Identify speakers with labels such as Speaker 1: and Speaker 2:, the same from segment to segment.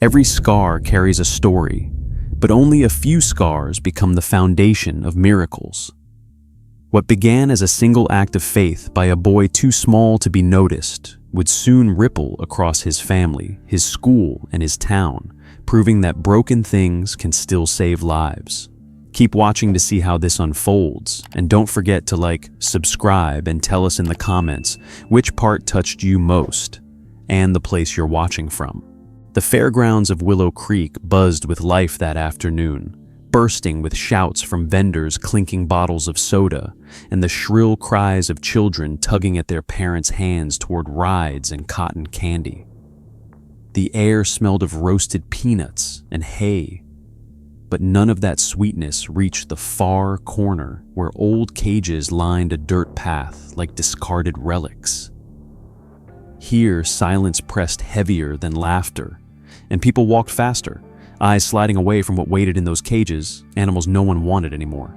Speaker 1: Every scar carries a story, but only a few scars become the foundation of miracles. What began as a single act of faith by a boy too small to be noticed would soon ripple across his family, his school, and his town, proving that broken things can still save lives. Keep watching to see how this unfolds, and don't forget to like, subscribe, and tell us in the comments which part touched you most and the place you're watching from. The fairgrounds of Willow Creek buzzed with life that afternoon, bursting with shouts from vendors clinking bottles of soda and the shrill cries of children tugging at their parents' hands toward rides and cotton candy. The air smelled of roasted peanuts and hay, but none of that sweetness reached the far corner where old cages lined a dirt path like discarded relics. Here, silence pressed heavier than laughter, and people walked faster, eyes sliding away from what waited in those cages, animals no one wanted anymore.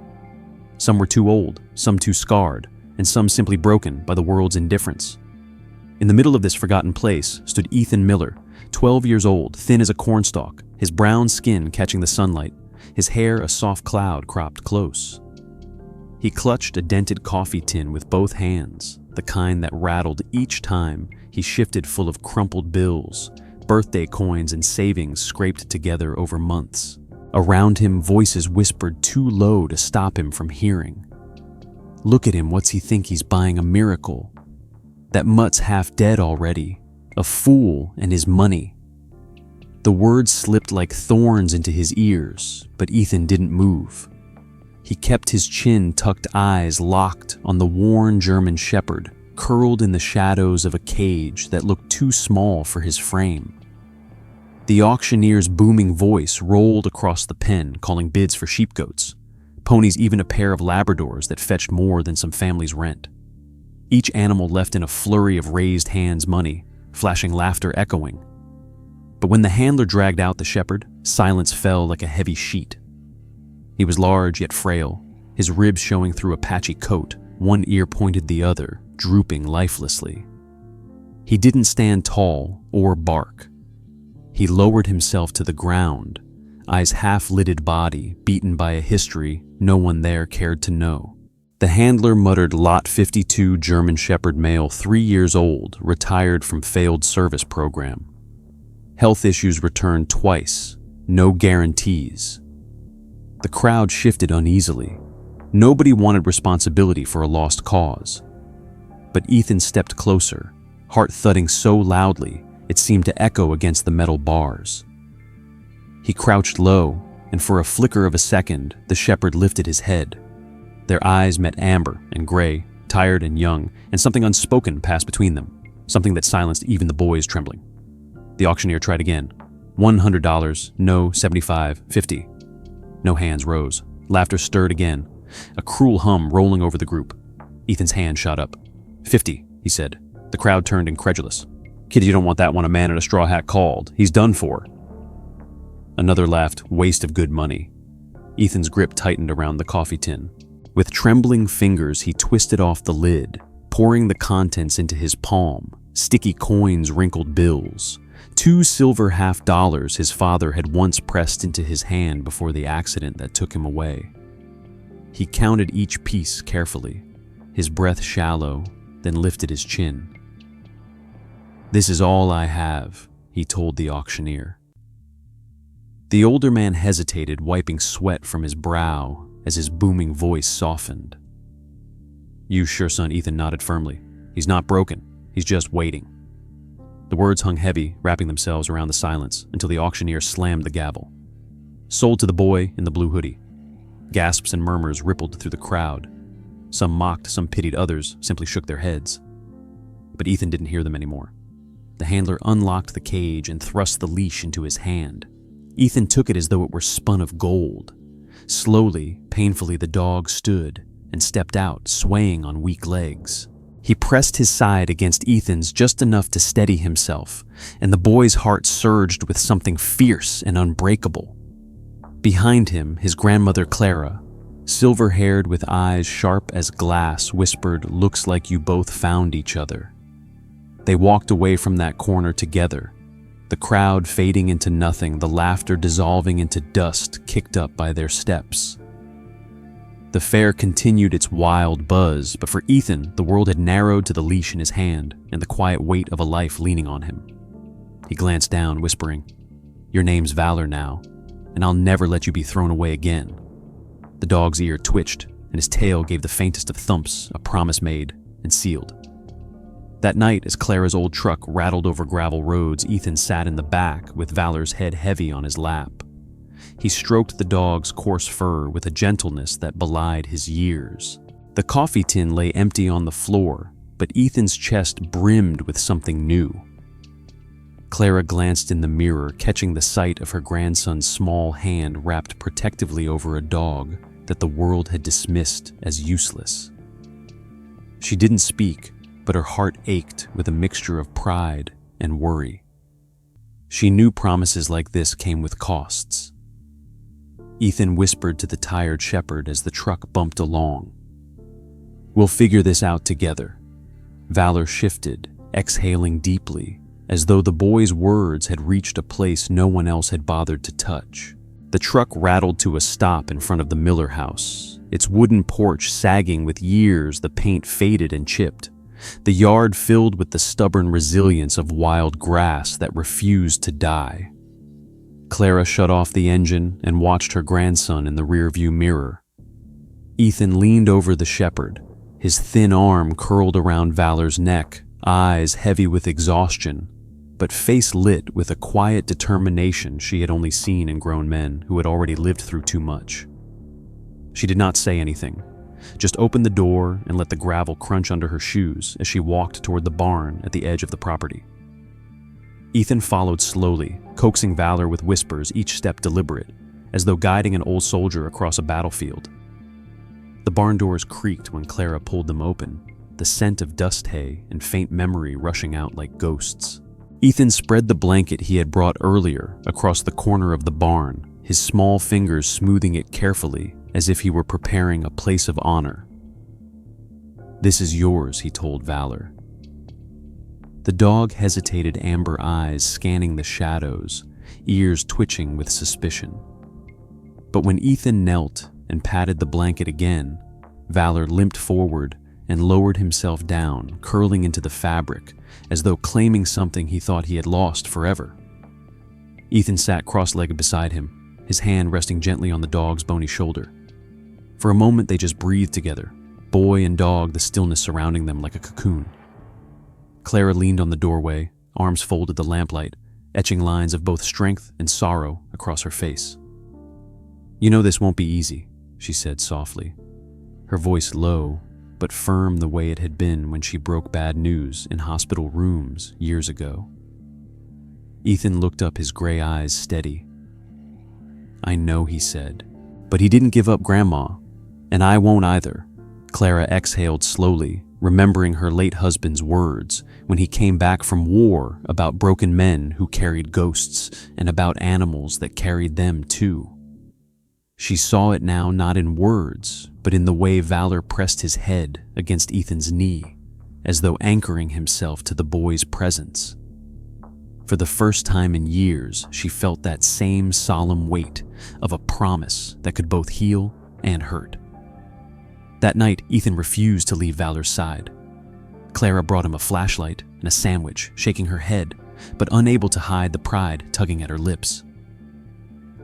Speaker 1: Some were too old, some too scarred, and some simply broken by the world's indifference. In the middle of this forgotten place stood Ethan Miller, 12 years old, thin as a cornstalk, his brown skin catching the sunlight, his hair a soft cloud cropped close. He clutched a dented coffee tin with both hands, the kind that rattled each time he shifted full of crumpled bills, birthday coins and savings scraped together over months. Around him, voices whispered too low to stop him from hearing. Look at him, what's he think he's buying a miracle? That mutt's half dead already, a fool and his money. The words slipped like thorns into his ears, but Ethan didn't move. He kept his chin tucked, eyes locked on the worn German shepherd, curled in the shadows of a cage that looked too small for his frame. The auctioneer's booming voice rolled across the pen, calling bids for sheepgoats, ponies, even a pair of Labradors that fetched more than some family's rent. Each animal left in a flurry of raised hands money, flashing laughter echoing. But when the handler dragged out the shepherd, silence fell like a heavy sheet. He was large yet frail, his ribs showing through a patchy coat, one ear pointed the other, drooping lifelessly. He didn't stand tall or bark. He lowered himself to the ground, eyes half-lidded body beaten by a history no one there cared to know. The handler muttered Lot 52 German Shepherd male, 3 years old, retired from failed service program. Health issues returned twice, no guarantees. The crowd shifted uneasily. Nobody wanted responsibility for a lost cause. But Ethan stepped closer, heart thudding so loudly it seemed to echo against the metal bars. He crouched low, and for a flicker of a second, the shepherd lifted his head. Their eyes met amber and gray, tired and young, and something unspoken passed between them, something that silenced even the boys trembling. The auctioneer tried again. $100, no, 75, 50. No hands rose. Laughter stirred again, a cruel hum rolling over the group. Ethan's hand shot up. 50, he said. The crowd turned incredulous. Kid, you don't want that one a man in a straw hat called. He's done for. Another laughed, waste of good money. Ethan's grip tightened around the coffee tin. With trembling fingers, he twisted off the lid, pouring the contents into his palm, sticky coins, wrinkled bills. 2 silver $half his father had once pressed into his hand before the accident that took him away. He counted each piece carefully, his breath shallow, then lifted his chin. "This is all I have," he told the auctioneer. The older man hesitated, wiping sweat from his brow as his booming voice softened. "You sure, son?" Ethan nodded firmly. "He's not broken. He's just waiting." The words hung heavy, wrapping themselves around the silence until the auctioneer slammed the gavel. "Sold to the boy in the blue hoodie." Gasps and murmurs rippled through the crowd. Some mocked, some pitied, others simply shook their heads. But Ethan didn't hear them anymore. The handler unlocked the cage and thrust the leash into his hand. Ethan took it as though it were spun of gold. Slowly, painfully, the dog stood and stepped out, swaying on weak legs. He pressed his side against Ethan's just enough to steady himself, and the boy's heart surged with something fierce and unbreakable. Behind him, his grandmother Clara, silver-haired with eyes sharp as glass, whispered, "Looks like you both found each other." They walked away from that corner together, the crowd fading into nothing, the laughter dissolving into dust kicked up by their steps. The fair continued its wild buzz, but for Ethan, the world had narrowed to the leash in his hand and the quiet weight of a life leaning on him. He glanced down, whispering, "Your name's Valor now, and I'll never let you be thrown away again." The dog's ear twitched, and his tail gave the faintest of thumps, a promise made and sealed. That night, as Clara's old truck rattled over gravel roads, Ethan sat in the back with Valor's head heavy on his lap. He stroked the dog's coarse fur with a gentleness that belied his years. The coffee tin lay empty on the floor, but Ethan's chest brimmed with something new. Clara glanced in the mirror, catching the sight of her grandson's small hand wrapped protectively over a dog that the world had dismissed as useless. She didn't speak, but her heart ached with a mixture of pride and worry. She knew promises like this came with costs. Ethan whispered to the tired shepherd as the truck bumped along. "We'll figure this out together." Valor shifted, exhaling deeply, as though the boy's words had reached a place no one else had bothered to touch. The truck rattled to a stop in front of the Miller house, its wooden porch sagging with years, the paint faded and chipped, the yard filled with the stubborn resilience of wild grass that refused to die. Clara shut off the engine and watched her grandson in the rearview mirror. Ethan leaned over the shepherd, his thin arm curled around Valor's neck, eyes heavy with exhaustion, but face lit with a quiet determination she had only seen in grown men who had already lived through too much. She did not say anything, just opened the door and let the gravel crunch under her shoes as she walked toward the barn at the edge of the property. Ethan followed slowly, coaxing Valor with whispers, each step deliberate, as though guiding an old soldier across a battlefield. The barn doors creaked when Clara pulled them open, the scent of dust hay and faint memory rushing out like ghosts. Ethan spread the blanket he had brought earlier across the corner of the barn, his small fingers smoothing it carefully as if he were preparing a place of honor. "This is yours," he told Valor. The dog hesitated, amber eyes scanning the shadows, ears twitching with suspicion. But when Ethan knelt and patted the blanket again, Valor limped forward and lowered himself down, curling into the fabric, as though claiming something he thought he had lost forever. Ethan sat cross-legged beside him, his hand resting gently on the dog's bony shoulder. For a moment they just breathed together, boy and dog, the stillness surrounding them like a cocoon. Clara leaned on the doorway, arms folded the lamplight, etching lines of both strength and sorrow across her face. "You know this won't be easy," she said softly, her voice low but firm the way it had been when she broke bad news in hospital rooms years ago. Ethan looked up, his gray eyes steady. "I know," he said, "but he didn't give up Grandma, and I won't either." Clara exhaled slowly, remembering her late husband's words when he came back from war about broken men who carried ghosts and about animals that carried them too. She saw it now, not in words, but in the way Valor pressed his head against Ethan's knee, as though anchoring himself to the boy's presence. For the first time in years, she felt that same solemn weight of a promise that could both heal and hurt. That night, Ethan refused to leave Valor's side. Clara brought him a flashlight and a sandwich, shaking her head, but unable to hide the pride tugging at her lips.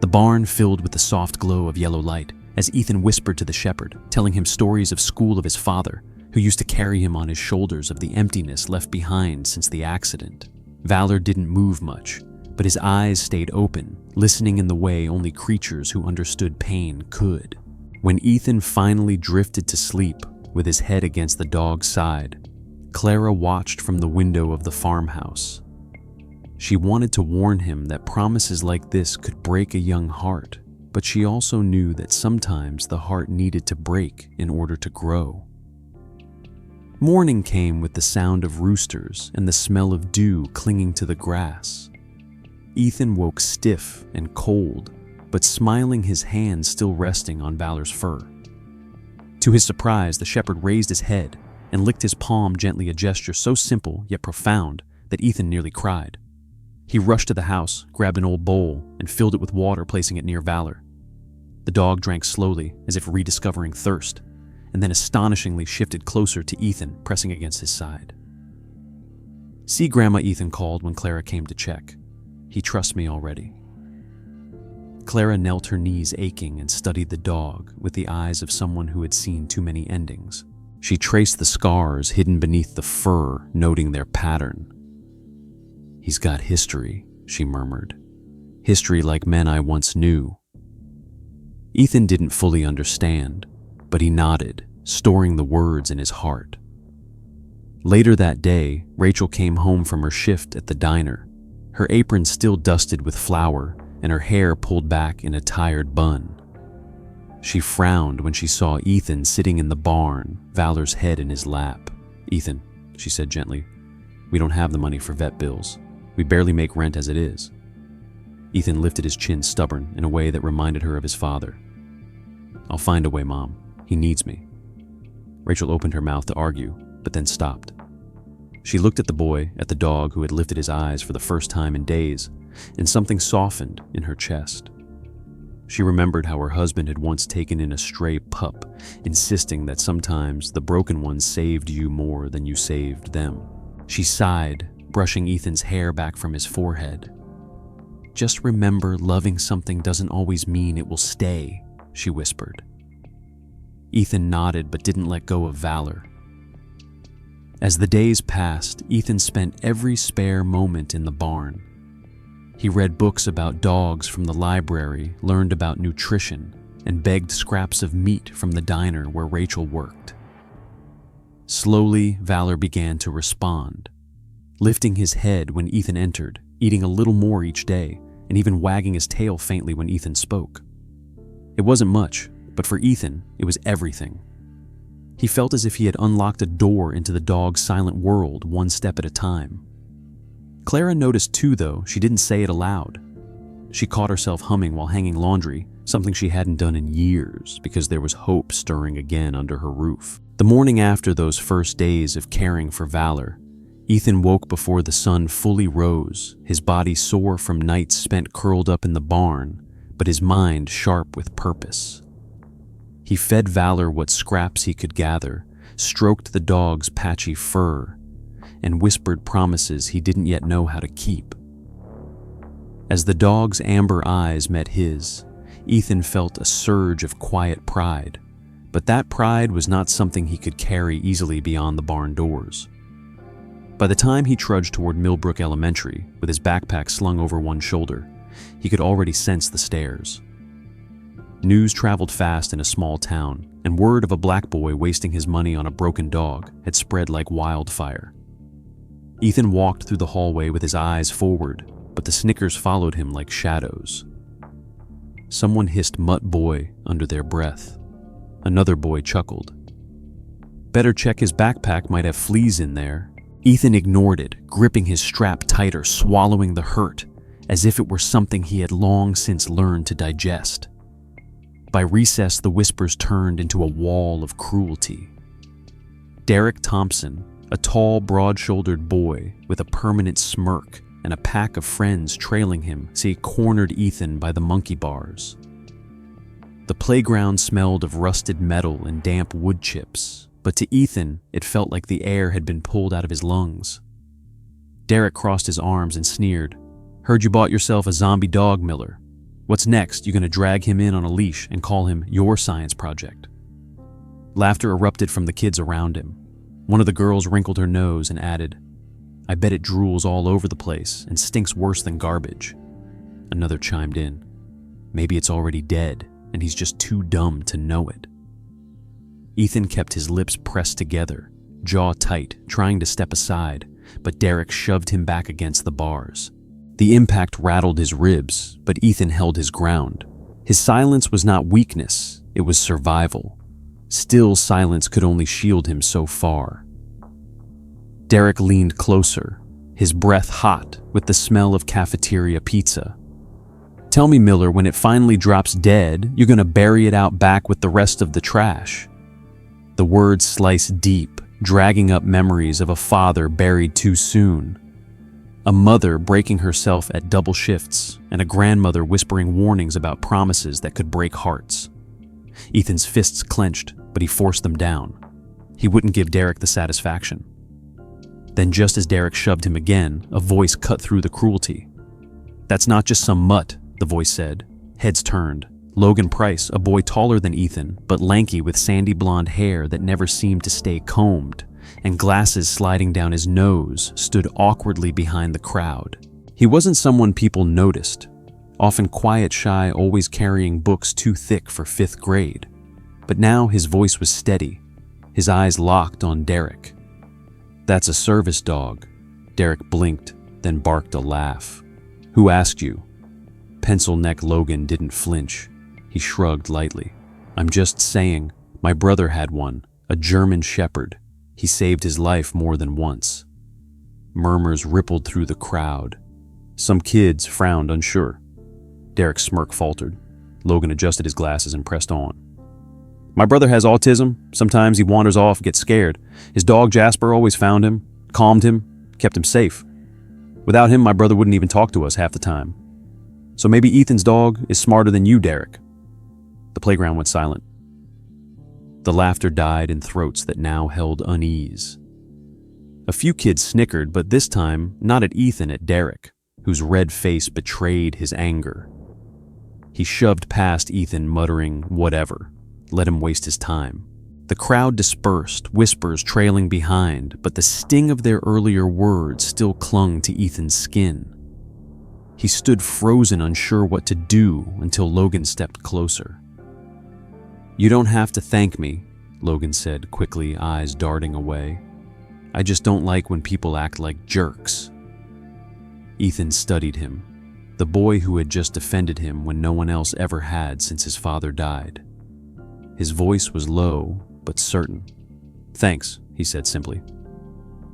Speaker 1: The barn filled with the soft glow of yellow light as Ethan whispered to the shepherd, telling him stories of school of his father, who used to carry him on his shoulders of the emptiness left behind since the accident. Valor didn't move much, but his eyes stayed open, listening in the way only creatures who understood pain could. When Ethan finally drifted to sleep with his head against the dog's side, Clara watched from the window of the farmhouse. She wanted to warn him that promises like this could break a young heart, but she also knew that sometimes the heart needed to break in order to grow. Morning came with the sound of roosters and the smell of dew clinging to the grass. Ethan woke stiff and cold, but smiling, his hand still resting on Valor's fur. To his surprise, the shepherd raised his head and licked his palm gently, a gesture so simple yet profound that Ethan nearly cried. He rushed to the house, grabbed an old bowl, and filled it with water, placing it near Valor. The dog drank slowly, as if rediscovering thirst, and then astonishingly shifted closer to Ethan, pressing against his side. "See Grandma," Ethan called when Clara came to check. "He trusts me already." Clara knelt, her knees aching, and studied the dog with the eyes of someone who had seen too many endings. She traced the scars hidden beneath the fur, noting their pattern. "He's got history," she murmured. "History like men I once knew." Ethan didn't fully understand, but he nodded, storing the words in his heart. Later that day, Rachel came home from her shift at the diner, her apron still dusted with flour and her hair pulled back in a tired bun. She frowned when she saw Ethan sitting in the barn, Valor's head in his lap. "Ethan," she said gently, "we don't have the money for vet bills. We barely make rent as it is." Ethan lifted his chin, stubborn in a way that reminded her of his father. "I'll find a way, Mom. He needs me." Rachel opened her mouth to argue, but then stopped. She looked at the boy, at the dog who had lifted his eyes for the first time in days, and something softened in her chest. She remembered how her husband had once taken in a stray pup, insisting that sometimes the broken ones saved you more than you saved them. She sighed, brushing Ethan's hair back from his forehead. "Just remember, loving something doesn't always mean it will stay," she whispered. Ethan nodded but didn't let go of Valor. As the days passed, Ethan spent every spare moment in the barn. He read books about dogs from the library, learned about nutrition, and begged scraps of meat from the diner where Rachel worked. Slowly, Valor began to respond, lifting his head when Ethan entered, eating a little more each day, and even wagging his tail faintly when Ethan spoke. It wasn't much, but for Ethan, it was everything. He felt as if he had unlocked a door into the dog's silent world, one step at a time. Clara noticed too, though she didn't say it aloud. She caught herself humming while hanging laundry, something she hadn't done in years because there was hope stirring again under her roof. The morning after those first days of caring for Valor, Ethan woke before the sun fully rose, his body sore from nights spent curled up in the barn, but his mind sharp with purpose. He fed Valor what scraps he could gather, stroked the dog's patchy fur, and whispered promises he didn't yet know how to keep. As the dog's amber eyes met his, Ethan felt a surge of quiet pride, but that pride was not something he could carry easily beyond the barn doors. By the time he trudged toward Millbrook Elementary, with his backpack slung over one shoulder, he could already sense the stares. News traveled fast in a small town, and word of a black boy wasting his money on a broken dog had spread like wildfire. Ethan walked through the hallway with his eyes forward, but the snickers followed him like shadows. Someone hissed "Mutt boy" under their breath. Another boy chuckled. Better check his backpack, might have fleas in there. Ethan ignored it, gripping his strap tighter, swallowing the hurt, as if it were something he had long since learned to digest. By recess, the whispers turned into a wall of cruelty. Derek Thompson, a tall, broad-shouldered boy with a permanent smirk and a pack of friends trailing him, cornered Ethan by the monkey bars. The playground smelled of rusted metal and damp wood chips, but to Ethan, it felt like the air had been pulled out of his lungs. Derek crossed his arms and sneered. "Heard you bought yourself a zombie dog, Miller. What's next? You gonna drag him in on a leash and call him your science project?" Laughter erupted from the kids around him. One of the girls wrinkled her nose and added, "I bet it drools all over the place and stinks worse than garbage." Another chimed in, "Maybe it's already dead and he's just too dumb to know it." Ethan kept his lips pressed together, jaw tight, trying to step aside, but Derek shoved him back against the bars. The impact rattled his ribs, but Ethan held his ground. His silence was not weakness, it was survival. Still, silence could only shield him so far. Derek leaned closer, his breath hot with the smell of cafeteria pizza. "Tell me, Miller, when it finally drops dead, you're gonna bury it out back with the rest of the trash." The words sliced deep, dragging up memories of a father buried too soon. A mother breaking herself at double shifts, and a grandmother whispering warnings about promises that could break hearts. Ethan's fists clenched, but he forced them down. He wouldn't give Derek the satisfaction. Then just as Derek shoved him again, a voice cut through the cruelty. "That's not just some mutt," the voice said. Heads turned. Logan Price, a boy taller than Ethan, but lanky with sandy blonde hair that never seemed to stay combed, and glasses sliding down his nose, stood awkwardly behind the crowd. He wasn't someone people noticed, often quiet, shy, always carrying books too thick for 5th grade. But now his voice was steady, his eyes locked on Derek. "That's a service dog." Derek blinked, then barked a laugh. "Who asked you?" Pencil neck Logan didn't flinch. He shrugged lightly. "I'm just saying, my brother had one, a German Shepherd. He saved his life more than once." Murmurs rippled through the crowd. Some kids frowned unsure. Derek's smirk faltered. Logan adjusted his glasses and pressed on. "My brother has autism. Sometimes he wanders off, gets scared. His dog Jasper always found him, calmed him, kept him safe. Without him, my brother wouldn't even talk to us half the time. So maybe Ethan's dog is smarter than you, Derek." The playground went silent. The laughter died in throats that now held unease. A few kids snickered, but this time not at Ethan, at Derek, whose red face betrayed his anger. He shoved past Ethan, muttering, "Whatever. Let him waste his time." The crowd dispersed, whispers trailing behind, but the sting of their earlier words still clung to Ethan's skin. He stood frozen, unsure what to do, until Logan stepped closer. "You don't have to thank me," Logan said quickly, eyes darting away. "I just don't like when people act like jerks." Ethan studied him, the boy who had just defended him when no one else ever had since his father died. His voice was low, but certain. "Thanks," he said simply.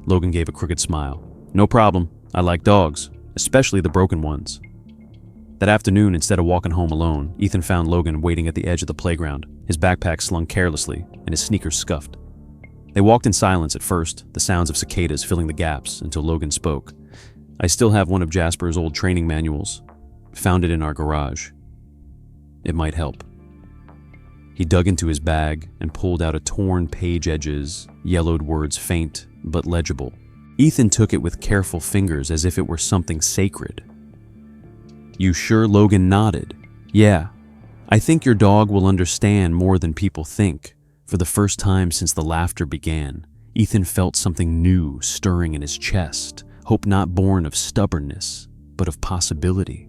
Speaker 1: Logan gave a crooked smile. "No problem. I like dogs, especially the broken ones." That afternoon, instead of walking home alone, Ethan found Logan waiting at the edge of the playground, his backpack slung carelessly and his sneakers scuffed. They walked in silence at first, the sounds of cicadas filling the gaps, until Logan spoke. "I still have one of Jasper's old training manuals. Found it in our garage. It might help." He dug into his bag and pulled out a torn page edges, yellowed words faint but legible. Ethan took it with careful fingers as if it were something sacred. "You sure?" Logan nodded. "Yeah. I think your dog will understand more than people think." For the first time since the laughter began, Ethan felt something new stirring in his chest, hope not born of stubbornness, but of possibility.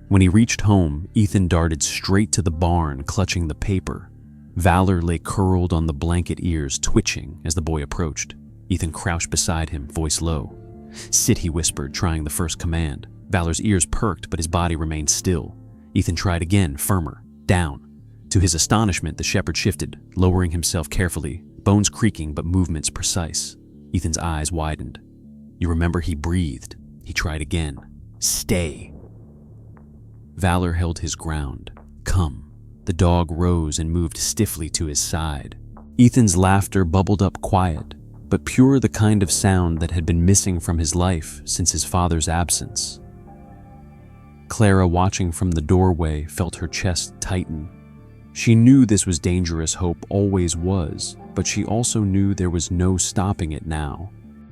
Speaker 1: When he reached home, Ethan darted straight to the barn, clutching the paper. Valor lay curled on the blanket ears, twitching as the boy approached. Ethan crouched beside him, voice low. "Sit," he whispered, trying the first command. Valor's ears perked, but his body remained still. Ethan tried again, firmer. "Down." To his astonishment, the shepherd shifted, lowering himself carefully, bones creaking but movements precise. Ethan's eyes widened. "You remember?" He breathed. He tried again. "Stay." Valor held his ground. "Come." The dog rose and moved stiffly to his side. Ethan's laughter bubbled up quiet, but pure, the kind of sound that had been missing from his life since his father's absence. Clara, watching from the doorway, felt her chest tighten. She knew this was dangerous, hope always was, but she also knew there was no stopping it now.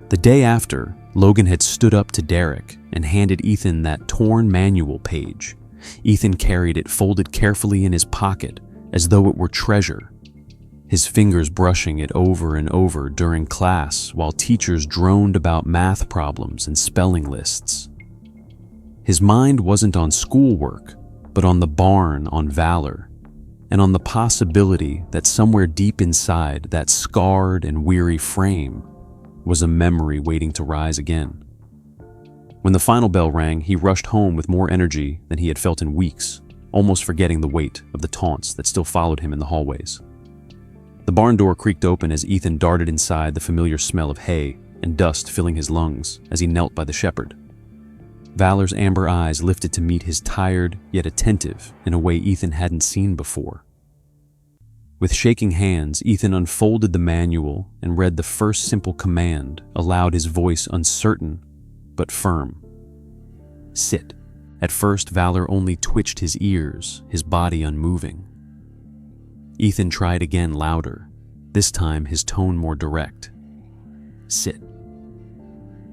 Speaker 1: The day after, Logan had stood up to Derek and handed Ethan that torn manual page. Ethan carried it folded carefully in his pocket, as though it were treasure, his fingers brushing it over and over during class while teachers droned about math problems and spelling lists. His mind wasn't on schoolwork, but on the barn, on Valor, and on the possibility that somewhere deep inside that scarred and weary frame was a memory waiting to rise again. When the final bell rang, he rushed home with more energy than he had felt in weeks, almost forgetting the weight of the taunts that still followed him in the hallways. The barn door creaked open as Ethan darted inside, the familiar smell of hay and dust filling his lungs as he knelt by the shepherd. Valor's amber eyes lifted to meet his, tired yet attentive in a way Ethan hadn't seen before. With shaking hands, Ethan unfolded the manual and read the first simple command, aloud, his voice uncertain but firm. Sit. At first, Valor only twitched his ears, his body unmoving. Ethan tried again, louder, this time his tone more direct. Sit.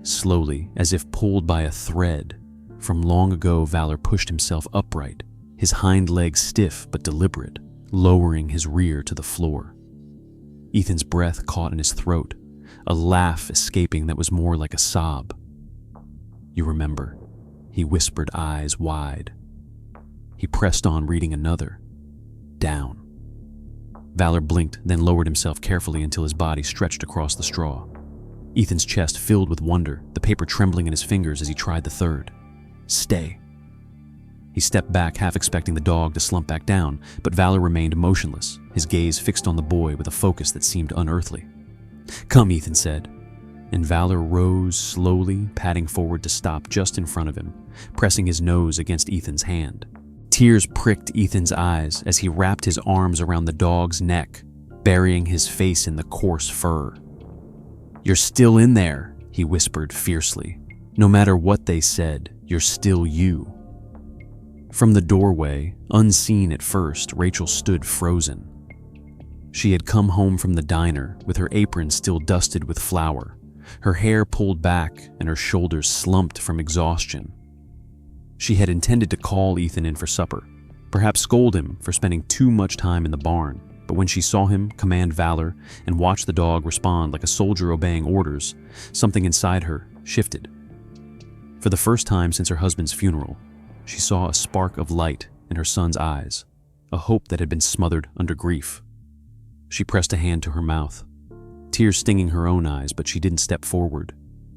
Speaker 1: Slowly, as if pulled by a thread, from long ago Valor pushed himself upright, his hind legs stiff but deliberate, lowering his rear to the floor. Ethan's breath caught in his throat, a laugh escaping that was more like a sob. You remember, he whispered, eyes wide. He pressed on, reading another. Down. Valor blinked, then lowered himself carefully until his body stretched across the straw. Ethan's chest filled with wonder, the paper trembling in his fingers as he tried the third. Stay. He stepped back, half expecting the dog to slump back down, but Valor remained motionless, his gaze fixed on the boy with a focus that seemed unearthly. Come, Ethan said, and Valor rose slowly, padding forward to stop just in front of him, pressing his nose against Ethan's hand. Tears pricked Ethan's eyes as he wrapped his arms around the dog's neck, burying his face in the coarse fur. You're still in there, he whispered fiercely. No matter what they said, you're still you. From the doorway, unseen at first, Rachel stood frozen. She had come home from the diner with her apron still dusted with flour, her hair pulled back and her shoulders slumped from exhaustion. She had intended to call Ethan in for supper, perhaps scold him for spending too much time in the barn, but when she saw him command Valor and watch the dog respond like a soldier obeying orders, something inside her shifted. For the first time since her husband's funeral, she saw a spark of light in her son's eyes, a hope that had been smothered under grief. She pressed a hand to her mouth, tears stinging her own eyes, but she didn't step forward,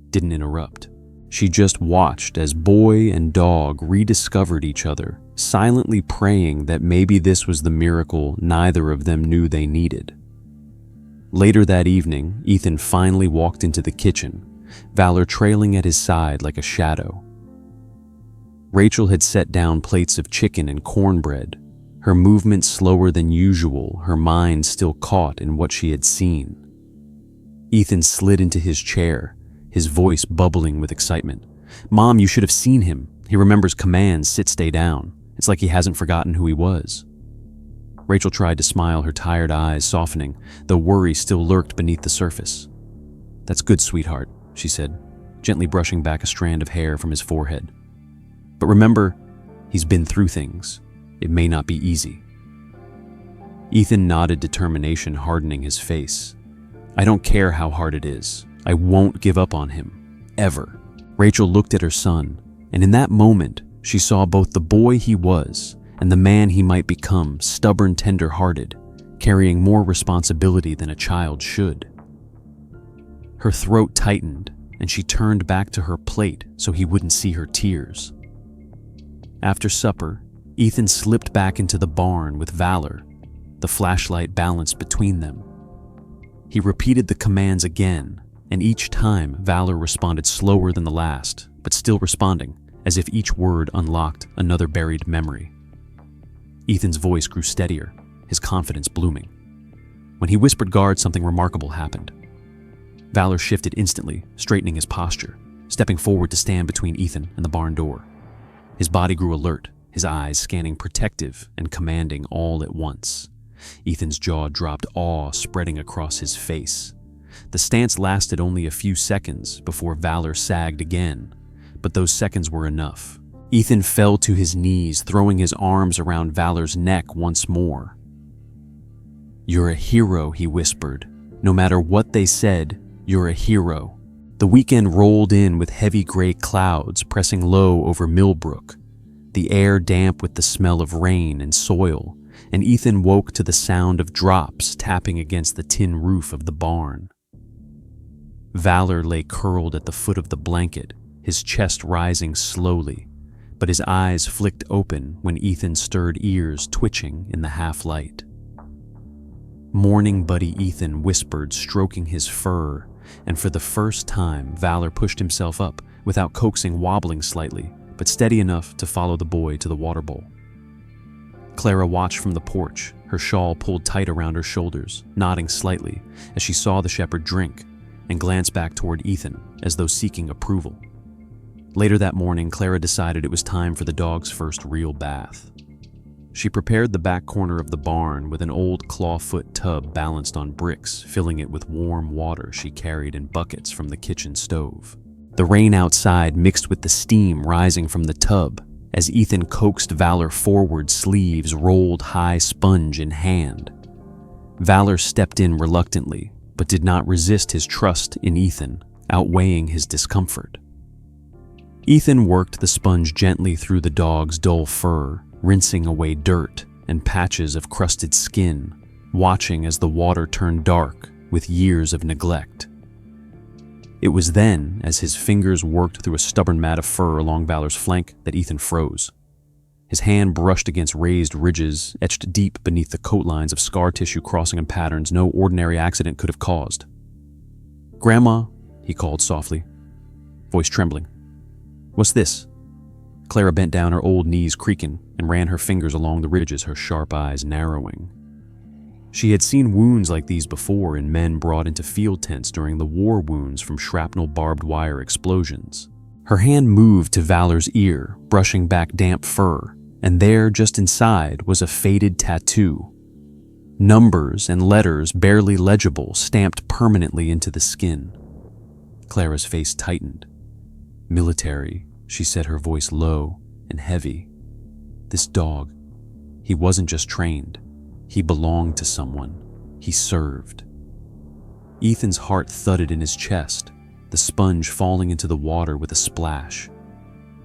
Speaker 1: didn't interrupt. She just watched as boy and dog rediscovered each other, silently praying that maybe this was the miracle neither of them knew they needed. Later that evening, Ethan finally walked into the kitchen, Valor trailing at his side like a shadow. Rachel had set down plates of chicken and cornbread, her movement slower than usual, her mind still caught in what she had seen. Ethan slid into his chair, his voice bubbling with excitement. Mom, you should have seen him. He remembers commands, sit, stay down. It's like he hasn't forgotten who he was. Rachel tried to smile, her tired eyes softening, though worry still lurked beneath the surface. That's good, sweetheart, she said, gently brushing back a strand of hair from his forehead. But remember, he's been through things. It may not be easy. Ethan nodded, determination hardening his face. I don't care how hard it is. I won't give up on him. Ever. Rachel looked at her son, and in that moment, she saw both the boy he was and the man he might become, stubborn, tender-hearted, carrying more responsibility than a child should. Her throat tightened, and she turned back to her plate so he wouldn't see her tears. After supper, Ethan slipped back into the barn with Valor, the flashlight balanced between them. He repeated the commands again, and each time Valor responded slower than the last, but still responding, as if each word unlocked another buried memory. Ethan's voice grew steadier, his confidence blooming. When he whispered guard, something remarkable happened. Valor shifted instantly, straightening his posture, stepping forward to stand between Ethan and the barn door. His body grew alert, his eyes scanning protective and commanding all at once. Ethan's jaw dropped, awe spreading across his face. The stance lasted only a few seconds before Valor sagged again, but those seconds were enough. Ethan fell to his knees, throwing his arms around Valor's neck once more. You're a hero, he whispered. No matter what they said, you're a hero. The weekend rolled in with heavy gray clouds pressing low over Millbrook, the air damp with the smell of rain and soil, and Ethan woke to the sound of drops tapping against the tin roof of the barn. Valor lay curled at the foot of the blanket, his chest rising slowly, but his eyes flicked open when Ethan stirred, ears twitching in the half-light. Morning buddy, Ethan whispered, stroking his fur, and for the first time Valor pushed himself up, without coaxing, wobbling slightly, but steady enough to follow the boy to the water bowl. Clara watched from the porch, her shawl pulled tight around her shoulders, nodding slightly as she saw the shepherd drink, and glanced back toward Ethan as though seeking approval. Later that morning, Clara decided it was time for the dog's first real bath. She prepared the back corner of the barn with an old clawfoot tub balanced on bricks, filling it with warm water she carried in buckets from the kitchen stove. The rain outside mixed with the steam rising from the tub as Ethan coaxed Valor forward, sleeves rolled high, sponge in hand. Valor stepped in reluctantly, but did not resist his trust in Ethan, outweighing his discomfort. Ethan worked the sponge gently through the dog's dull fur, rinsing away dirt and patches of crusted skin, watching as the water turned dark with years of neglect. It was then, as his fingers worked through a stubborn mat of fur along Valor's flank, that Ethan froze. His hand brushed against raised ridges, etched deep beneath the coat lines of scar tissue crossing in patterns no ordinary accident could have caused. "Grandma," he called softly, voice trembling. "What's this?" Clara bent down, her old knees creaking, and ran her fingers along the ridges, her sharp eyes narrowing. She had seen wounds like these before in men brought into field tents during the war wounds from shrapnel barbed wire explosions. Her hand moved to Valor's ear, brushing back damp fur, and there, just inside, was a faded tattoo. Numbers and letters barely legible, stamped permanently into the skin. Clara's face tightened. "Military," she said, her voice low and heavy. "This dog, he wasn't just trained. He belonged to someone. He served." Ethan's heart thudded in his chest, the sponge falling into the water with a splash.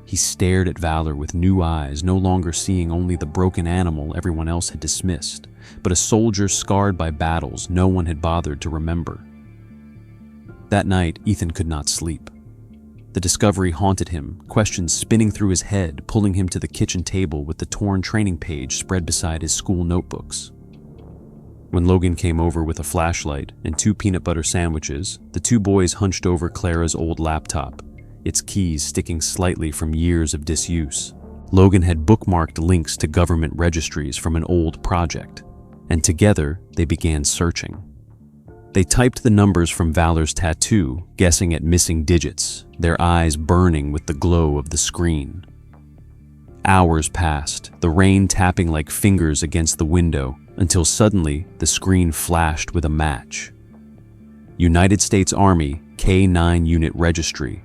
Speaker 1: He stared at Valor with new eyes, no longer seeing only the broken animal everyone else had dismissed, but a soldier scarred by battles no one had bothered to remember. That night, Ethan could not sleep. The discovery haunted him, questions spinning through his head, pulling him to the kitchen table with the torn training page spread beside his school notebooks. When Logan came over with a flashlight and 2 peanut butter sandwiches, the 2 boys hunched over Clara's old laptop, its keys sticking slightly from years of disuse. Logan had bookmarked links to government registries from an old project, and together they began searching. They typed the numbers from Valor's tattoo, guessing at missing digits, their eyes burning with the glow of the screen. Hours passed, the rain tapping like fingers against the window, until suddenly the screen flashed with a match. United States Army K-9 Unit Registry,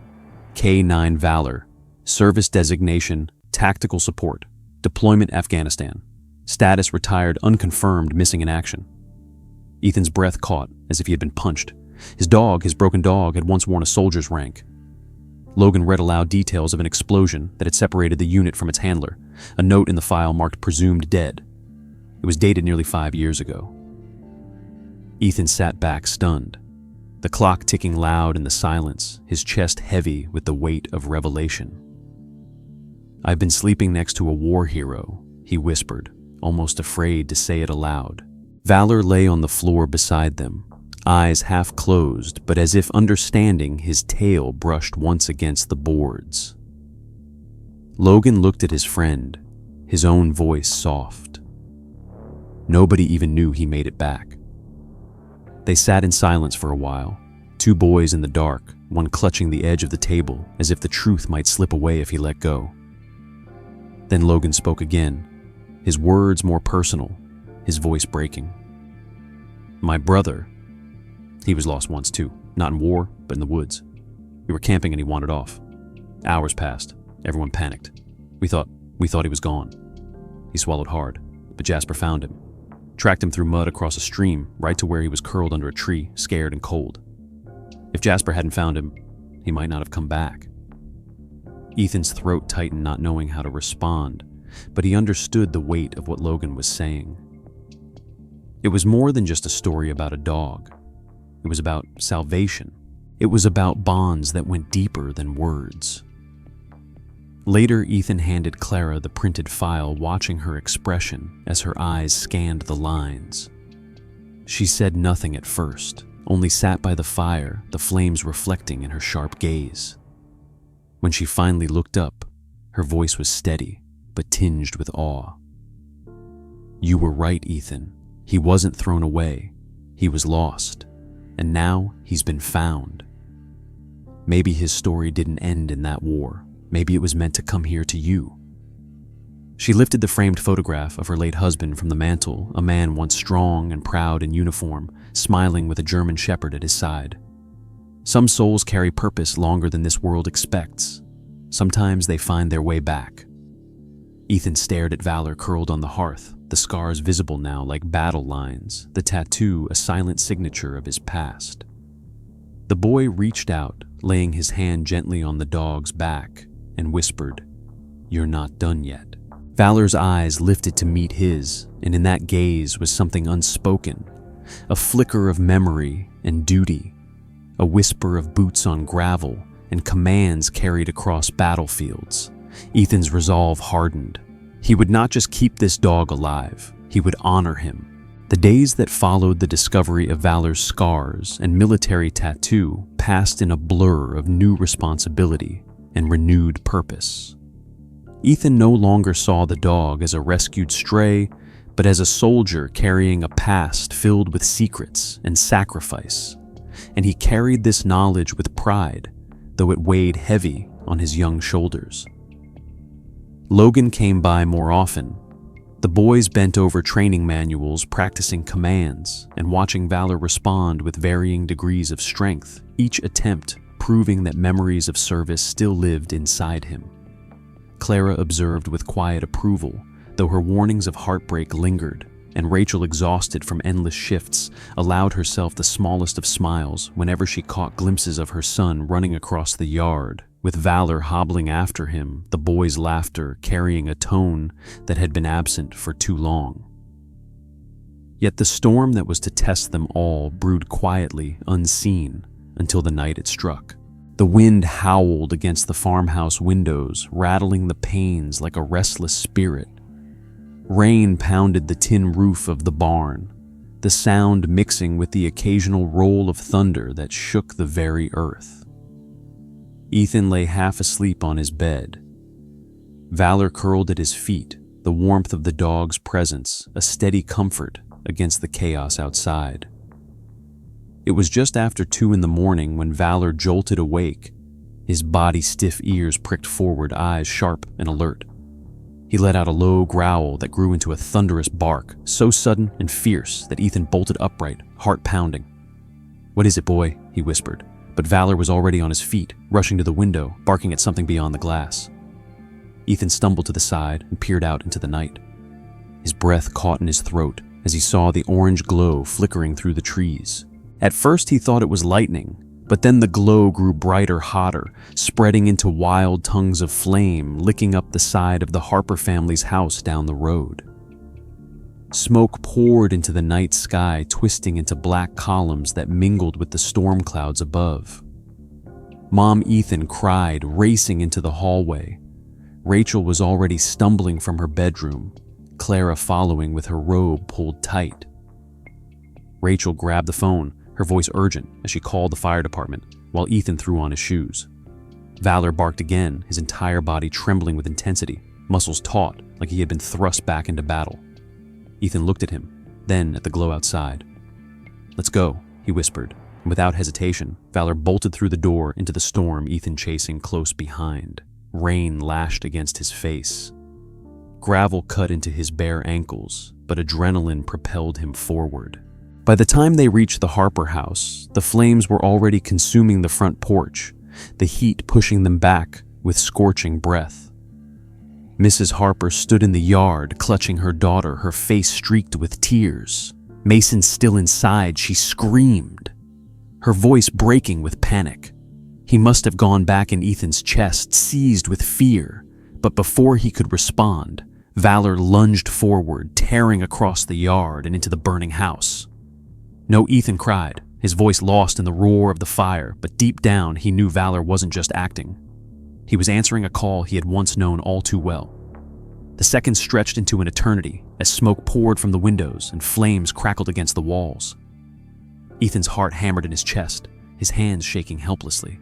Speaker 1: K-9 Valor, Service Designation, Tactical Support, Deployment Afghanistan, Status Retired Unconfirmed Missing in Action. Ethan's breath caught, as if he had been punched. His broken dog, had once worn a soldier's rank. Logan read aloud details of an explosion that had separated the unit from its handler, a note in the file marked presumed dead. It was dated nearly 5 years ago. Ethan sat back, stunned, the clock ticking loud in the silence, his chest heavy with the weight of revelation. "I've been sleeping next to a war hero," he whispered, almost afraid to say it aloud. Valor lay on the floor beside them, eyes half closed, but as if understanding, his tail brushed once against the boards. Logan looked at his friend, his own voice soft. Nobody even knew he made it back. They sat in silence for a while, 2 boys in the dark, one clutching the edge of the table as if the truth might slip away if he let go. Then Logan spoke again, his words more personal, his voice breaking. "My brother, he was lost once too, not in war, but in the woods. We were camping and he wandered off. Hours passed, everyone panicked. We thought he was gone. He swallowed hard, but Jasper found him. Tracked him through mud across a stream, right to where he was curled under a tree, scared and cold. If Jasper hadn't found him, he might not have come back." Ethan's throat tightened, not knowing how to respond, but he understood the weight of what Logan was saying. It was more than just a story about a dog. It was about salvation. It was about bonds that went deeper than words. Later, Ethan handed Clara the printed file, watching her expression as her eyes scanned the lines. She said nothing at first, only sat by the fire, the flames reflecting in her sharp gaze. When she finally looked up, her voice was steady, but tinged with awe. "You were right, Ethan. He wasn't thrown away. He was lost. And now he's been found. Maybe his story didn't end in that war, Maybe it was meant to come here to you. She lifted the framed photograph of her late husband from the mantel, a man once strong and proud in uniform, smiling with a German shepherd at his side. Some souls carry purpose longer than this world expects. Sometimes they find their way back. Ethan stared at Valor curled on the hearth, the scars visible now like battle lines, the tattoo a silent signature of his past. The boy reached out, laying his hand gently on the dog's back, and whispered, "You're not done yet." Valor's eyes lifted to meet his, and in that gaze was something unspoken, a flicker of memory and duty, a whisper of boots on gravel and commands carried across battlefields. Ethan's resolve hardened. He would not just keep this dog alive, he would honor him. The days that followed the discovery of Valor's scars and military tattoo passed in a blur of new responsibility and renewed purpose. Ethan no longer saw the dog as a rescued stray, but as a soldier carrying a past filled with secrets and sacrifice. And he carried this knowledge with pride, though it weighed heavy on his young shoulders. Logan came by more often. The boys bent over training manuals, practicing commands, and watching Valor respond with varying degrees of strength, each attempt proving that memories of service still lived inside him. Clara observed with quiet approval, though her warnings of heartbreak lingered, and Rachel, exhausted from endless shifts, allowed herself the smallest of smiles whenever she caught glimpses of her son running across the yard, with Valor hobbling after him, the boy's laughter carrying a tone that had been absent for too long. Yet the storm that was to test them all brewed quietly, unseen, until the night it struck. The wind howled against the farmhouse windows, rattling the panes like a restless spirit. Rain pounded the tin roof of the barn, the sound mixing with the occasional roll of thunder that shook the very earth. Ethan lay half asleep on his bed. Valor curled at his feet, the warmth of the dog's presence a steady comfort against the chaos outside. It was just after 2 a.m. when Valor jolted awake, his body stiff, ears pricked forward, eyes sharp and alert. He let out a low growl that grew into a thunderous bark, so sudden and fierce that Ethan bolted upright, heart pounding. "What is it, boy?" he whispered, but Valor was already on his feet, rushing to the window, barking at something beyond the glass. Ethan stumbled to the side and peered out into the night. His breath caught in his throat as he saw the orange glow flickering through the trees. At first he thought it was lightning, but then the glow grew brighter, hotter, spreading into wild tongues of flame, licking up the side of the Harper family's house down the road. Smoke poured into the night sky, twisting into black columns that mingled with the storm clouds above. Mom Ethan cried, racing into the hallway. Rachel was already stumbling from her bedroom, Clara following with her robe pulled tight. Rachel grabbed the phone, her voice urgent as she called the fire department, while Ethan threw on his shoes. Valor barked again, his entire body trembling with intensity, muscles taut like he had been thrust back into battle. Ethan looked at him, then at the glow outside. "Let's go," he whispered, and without hesitation, Valor bolted through the door into the storm, Ethan chasing close behind. Rain lashed against his face. Gravel cut into his bare ankles, but adrenaline propelled him forward. By the time they reached the Harper house, the flames were already consuming the front porch, the heat pushing them back with scorching breath. Mrs. Harper stood in the yard, clutching her daughter, her face streaked with tears. Mason still inside, she screamed, her voice breaking with panic. He must have gone back in Ethan's chest, seized with fear, but before he could respond, Valor lunged forward, tearing across the yard and into the burning house. "No," Ethan cried, his voice lost in the roar of the fire, but deep down he knew Valor wasn't just acting. He was answering a call he had once known all too well. The seconds stretched into an eternity as smoke poured from the windows and flames crackled against the walls. Ethan's heart hammered in his chest, his hands shaking helplessly.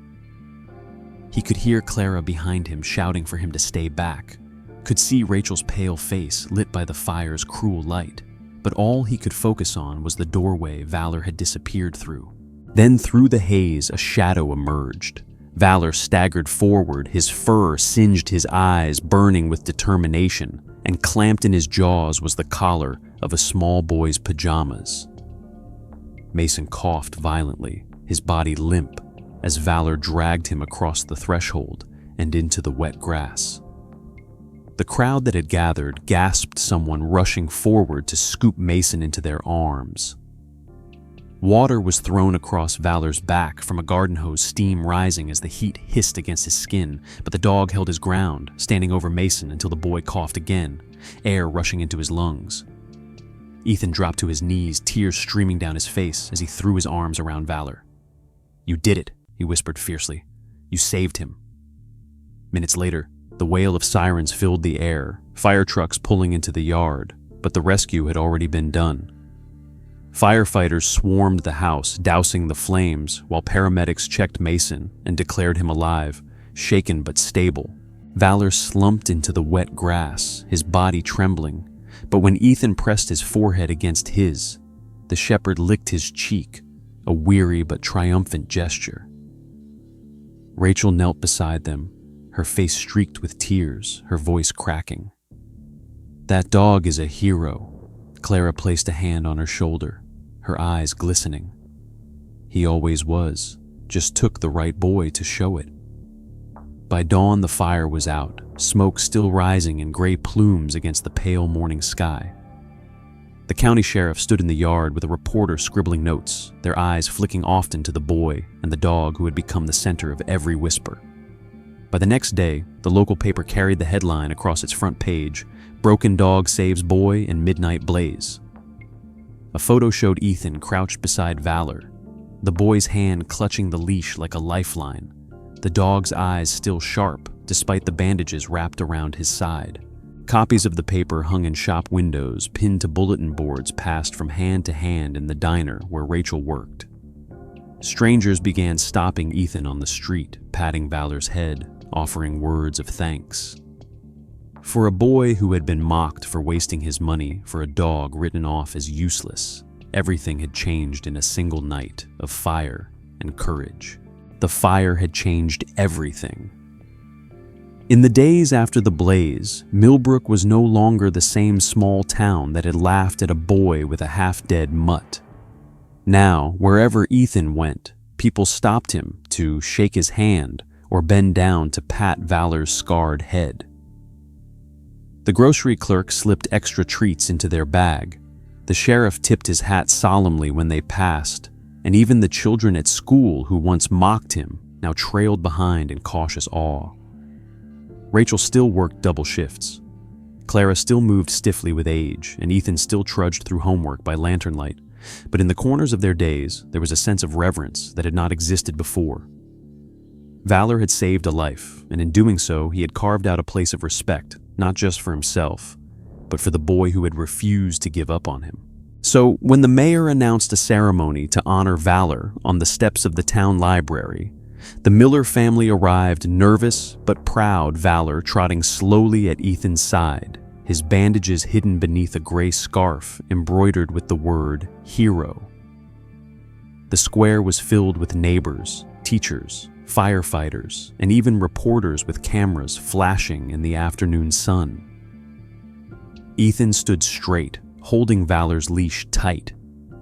Speaker 1: He could hear Clara behind him shouting for him to stay back, could see Rachel's pale face lit by the fire's cruel light, but all he could focus on was the doorway Valor had disappeared through. Then through the haze, a shadow emerged, Valor staggered forward, his fur singed his eyes, burning with determination, and clamped in his jaws was the collar of a small boy's pajamas. Mason coughed violently, his body limp, as Valor dragged him across the threshold and into the wet grass. The crowd that had gathered gasped, someone rushing forward to scoop Mason into their arms. Water was thrown across Valor's back from a garden hose, steam rising as the heat hissed against his skin, but the dog held his ground, standing over Mason until the boy coughed again, air rushing into his lungs. Ethan dropped to his knees, tears streaming down his face as he threw his arms around Valor. "You did it," he whispered fiercely. "You saved him." Minutes later, the wail of sirens filled the air, fire trucks pulling into the yard, but the rescue had already been done. Firefighters swarmed the house, dousing the flames, while paramedics checked Mason and declared him alive, shaken but stable. Valor slumped into the wet grass, his body trembling, but when Ethan pressed his forehead against his, the shepherd licked his cheek, a weary but triumphant gesture. Rachel knelt beside them, her face streaked with tears, her voice cracking. "That dog is a hero." Clara placed a hand on her shoulder, her eyes glistening. "He always was, just took the right boy to show it." By dawn, the fire was out, smoke still rising in gray plumes against the pale morning sky. The county sheriff stood in the yard with a reporter scribbling notes, their eyes flicking often to the boy and the dog who had become the center of every whisper. By the next day, the local paper carried the headline across its front page, "Broken Dog Saves Boy in Midnight Blaze." A photo showed Ethan crouched beside Valor, the boy's hand clutching the leash like a lifeline, the dog's eyes still sharp despite the bandages wrapped around his side. Copies of the paper hung in shop windows, pinned to bulletin boards passed from hand to hand in the diner where Rachel worked. Strangers began stopping Ethan on the street, patting Valor's head, offering words of thanks. For a boy who had been mocked for wasting his money for a dog written off as useless, everything had changed in a single night of fire and courage. The fire had changed everything. In the days after the blaze, Millbrook was no longer the same small town that had laughed at a boy with a half-dead mutt. Now, wherever Ethan went, people stopped him to shake his hand or bend down to pat Valor's scarred head. The grocery clerk slipped extra treats into their bag. The sheriff tipped his hat solemnly when they passed, and even the children at school who once mocked him now trailed behind in cautious awe. Rachel still worked double shifts. Clara still moved stiffly with age, and Ethan still trudged through homework by lantern light, but in the corners of their days, there was a sense of reverence that had not existed before. Valor had saved a life, and in doing so, he had carved out a place of respect, not just for himself, but for the boy who had refused to give up on him. So, when the mayor announced a ceremony to honor Valor on the steps of the town library, the Miller family arrived, nervous but proud, Valor trotting slowly at Ethan's side, his bandages hidden beneath a gray scarf embroidered with the word hero. The square was filled with neighbors, teachers, firefighters, and even reporters with cameras flashing in the afternoon sun. Ethan stood straight, holding Valor's leash tight,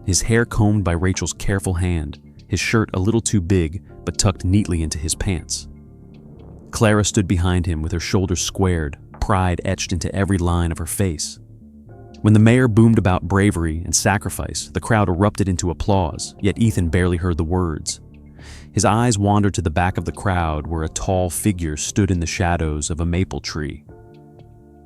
Speaker 1: his hair combed by Rachel's careful hand, his shirt a little too big but tucked neatly into his pants. Clara stood behind him with her shoulders squared, pride etched into every line of her face. When the mayor boomed about bravery and sacrifice, the crowd erupted into applause, yet Ethan barely heard the words. His eyes wandered to the back of the crowd where a tall figure stood in the shadows of a maple tree.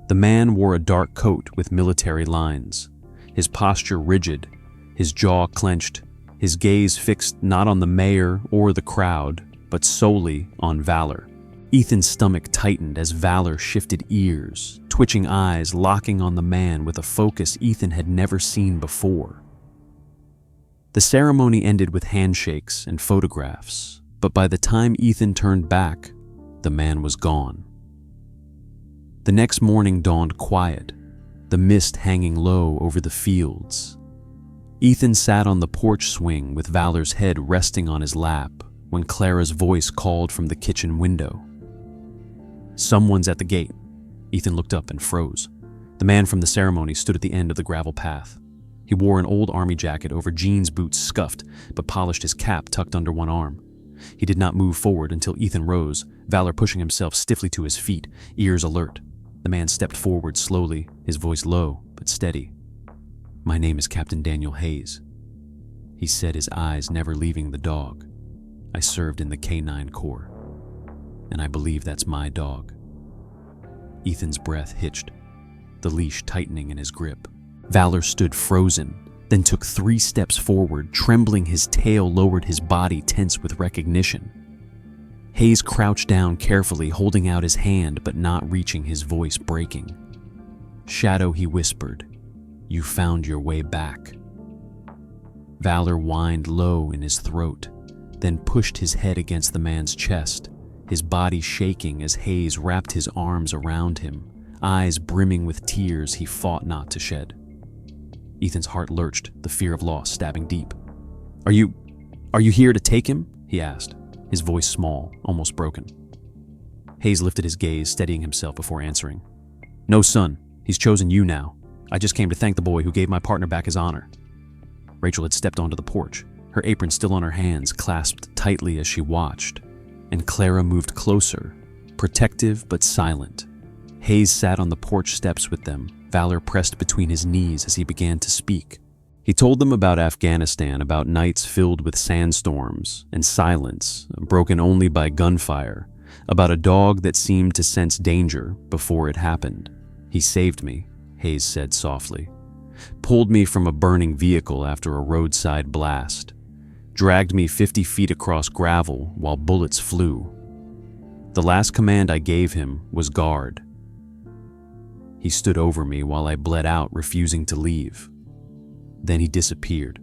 Speaker 1: The man wore a dark coat with military lines, his posture rigid, his jaw clenched, his gaze fixed not on the mayor or the crowd, but solely on Valor. Ethan's stomach tightened as Valor shifted ears, twitching eyes locking on the man with a focus Ethan had never seen before. The ceremony ended with handshakes and photographs, but by the time Ethan turned back, the man was gone. The next morning dawned quiet, the mist hanging low over the fields. Ethan sat on the porch swing with Valor's head resting on his lap, when Clara's voice called from the kitchen window. "Someone's at the gate." Ethan looked up and froze. The man from the ceremony stood at the end of the gravel path. He wore an old army jacket over jeans boots scuffed, but polished his cap tucked under one arm. He did not move forward until Ethan rose, Valor pushing himself stiffly to his feet, ears alert. The man stepped forward slowly, his voice low but steady. "My name is Captain Daniel Hayes," he said, his eyes never leaving the dog. "I served in the K-9 Corps, and I believe that's my dog." Ethan's breath hitched, the leash tightening in his grip. Valor stood frozen, then took 3 steps forward, trembling, his tail lowered, his body tense with recognition. Hayes crouched down carefully, holding out his hand but not reaching, his voice breaking. "Shadow," he whispered, "you found your way back." Valor whined low in his throat, then pushed his head against the man's chest, his body shaking as Hayes wrapped his arms around him, eyes brimming with tears he fought not to shed. Ethan's heart lurched, the fear of loss stabbing deep. Are you here to take him?" he asked, his voice small, almost broken. Hayes lifted his gaze, steadying himself before answering. "No, son. He's chosen you now. I just came to thank the boy who gave my partner back his honor." Rachel had stepped onto the porch, her apron still on her hands, clasped tightly as she watched, and Clara moved closer, protective but silent. Hayes sat on the porch steps with them, Valor pressed between his knees as he began to speak. He told them about Afghanistan, about nights filled with sandstorms and silence, broken only by gunfire, about a dog that seemed to sense danger before it happened. "He saved me," Hayes said softly. "Pulled me from a burning vehicle after a roadside blast. Dragged me 50 feet across gravel while bullets flew. The last command I gave him was guard. He stood over me while I bled out, refusing to leave. Then he disappeared.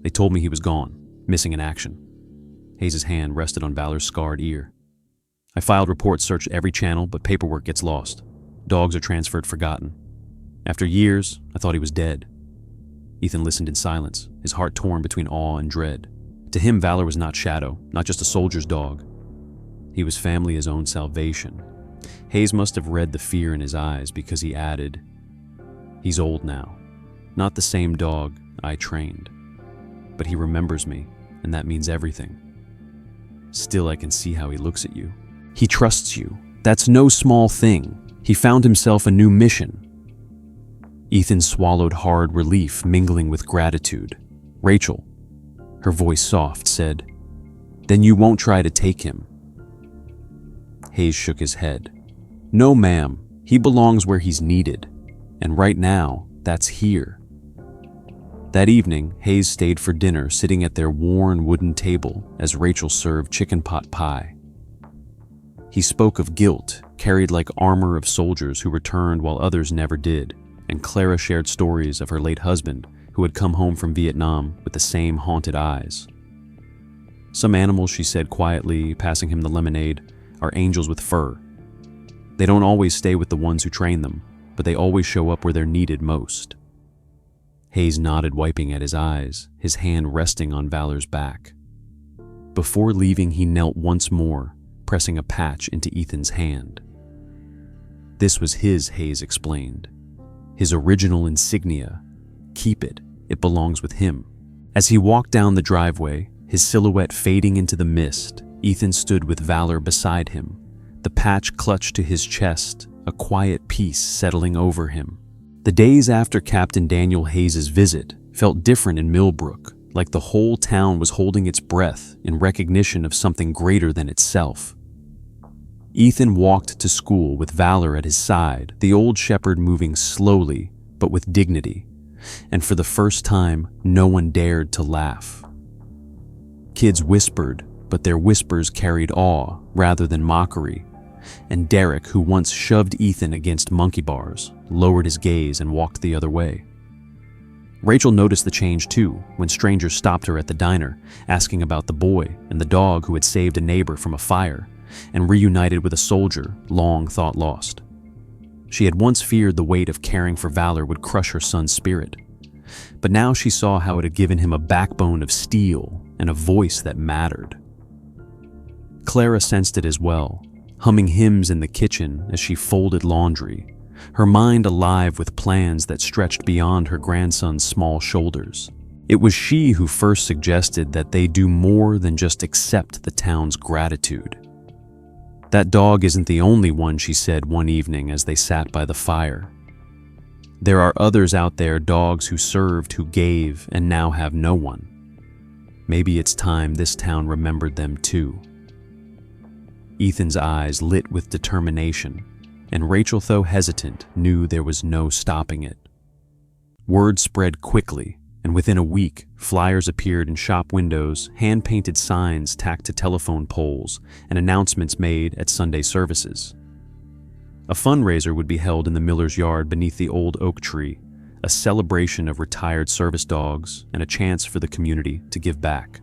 Speaker 1: They told me he was gone, missing in action." Hayes' hand rested on Valor's scarred ear. "I filed reports, searched every channel, but paperwork gets lost. Dogs are transferred, forgotten. After years, I thought he was dead." Ethan listened in silence, his heart torn between awe and dread. To him, Valor was not Shadow, not just a soldier's dog. He was family, his own salvation. Hayes must have read the fear in his eyes because he added, "He's old now. Not the same dog I trained. But he remembers me, and that means everything. Still, I can see how he looks at you. He trusts you. That's no small thing. He found himself a new mission." Ethan swallowed hard relief, mingling with gratitude. "Rachel," her voice soft, said, "Then you won't try to take him?" Hayes shook his head. "No, ma'am. He belongs where he's needed. And right now, that's here." That evening, Hayes stayed for dinner, sitting at their worn wooden table as Rachel served chicken pot pie. He spoke of guilt, carried like armor of soldiers who returned while others never did, and Clara shared stories of her late husband who had come home from Vietnam with the same haunted eyes. "Some animals," she said quietly, passing him the lemonade, "are angels with fur. They don't always stay with the ones who train them, but they always show up where they're needed most." Hayes nodded, wiping at his eyes, his hand resting on Valor's back. Before leaving, he knelt once more, pressing a patch into Ethan's hand. This was his, Hayes explained. His original insignia. Keep it. It belongs with him. As he walked down the driveway, his silhouette fading into the mist, Ethan stood with Valor beside him, the patch clutched to his chest, a quiet peace settling over him. The days after Captain Daniel Hayes' visit felt different in Millbrook, like the whole town was holding its breath in recognition of something greater than itself. Ethan walked to school with Valor at his side, the old shepherd moving slowly but with dignity, and for the first time, no one dared to laugh. Kids whispered, but their whispers carried awe rather than mockery, and Derek, who once shoved Ethan against monkey bars, lowered his gaze and walked the other way. Rachel noticed the change too when strangers stopped her at the diner, asking about the boy and the dog who had saved a neighbor from a fire and reunited with a soldier long thought lost. She had once feared the weight of caring for Valor would crush her son's spirit, but now she saw how it had given him a backbone of steel and a voice that mattered. Clara sensed it as well, humming hymns in the kitchen as she folded laundry, her mind alive with plans that stretched beyond her grandson's small shoulders. It was she who first suggested that they do more than just accept the town's gratitude. "That dog isn't the only one," she said one evening as they sat by the fire. "There are others out there, dogs who served, who gave, and now have no one. Maybe it's time this town remembered them too." Ethan's eyes lit with determination, and Rachel, though hesitant, knew there was no stopping it. Word spread quickly, and within a week, flyers appeared in shop windows, hand-painted signs tacked to telephone poles, and announcements made at Sunday services. A fundraiser would be held in the miller's yard beneath the old oak tree, a celebration of retired service dogs and a chance for the community to give back.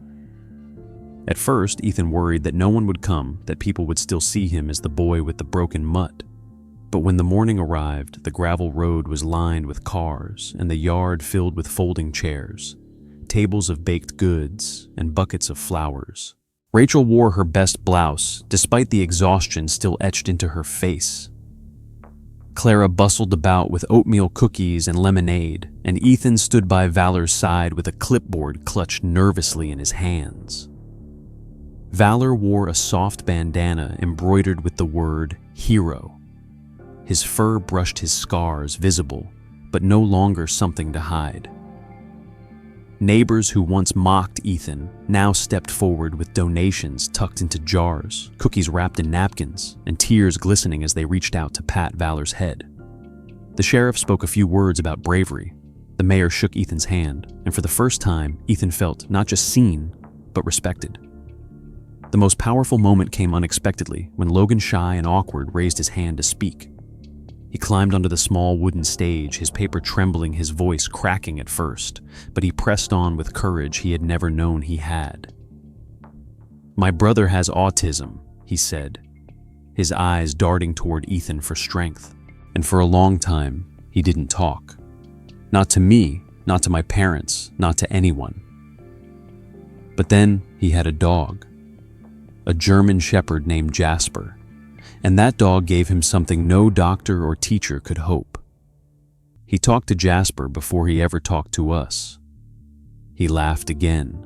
Speaker 1: At first, Ethan worried that no one would come, that people would still see him as the boy with the broken mutt. But when the morning arrived, the gravel road was lined with cars and the yard filled with folding chairs, tables of baked goods, and buckets of flowers. Rachel wore her best blouse, despite the exhaustion still etched into her face. Clara bustled about with oatmeal cookies and lemonade, and Ethan stood by Valor's side with a clipboard clutched nervously in his hands. Valor wore a soft bandana embroidered with the word "hero." His fur brushed his scars, visible, but no longer something to hide. Neighbors who once mocked Ethan now stepped forward with donations tucked into jars, cookies wrapped in napkins, and tears glistening as they reached out to pat Valor's head. The sheriff spoke a few words about bravery. The mayor shook Ethan's hand, and for the first time, Ethan felt not just seen, but respected. The most powerful moment came unexpectedly when Logan, shy and awkward, raised his hand to speak. He climbed onto the small wooden stage, his paper trembling, his voice cracking at first, but he pressed on with courage he had never known he had. "My brother has autism," he said, his eyes darting toward Ethan for strength. "And for a long time, he didn't talk. Not to me, not to my parents, not to anyone. But then he had a dog, a German shepherd named Jasper. And that dog gave him something no doctor or teacher could hope. He talked to Jasper before he ever talked to us." He laughed again.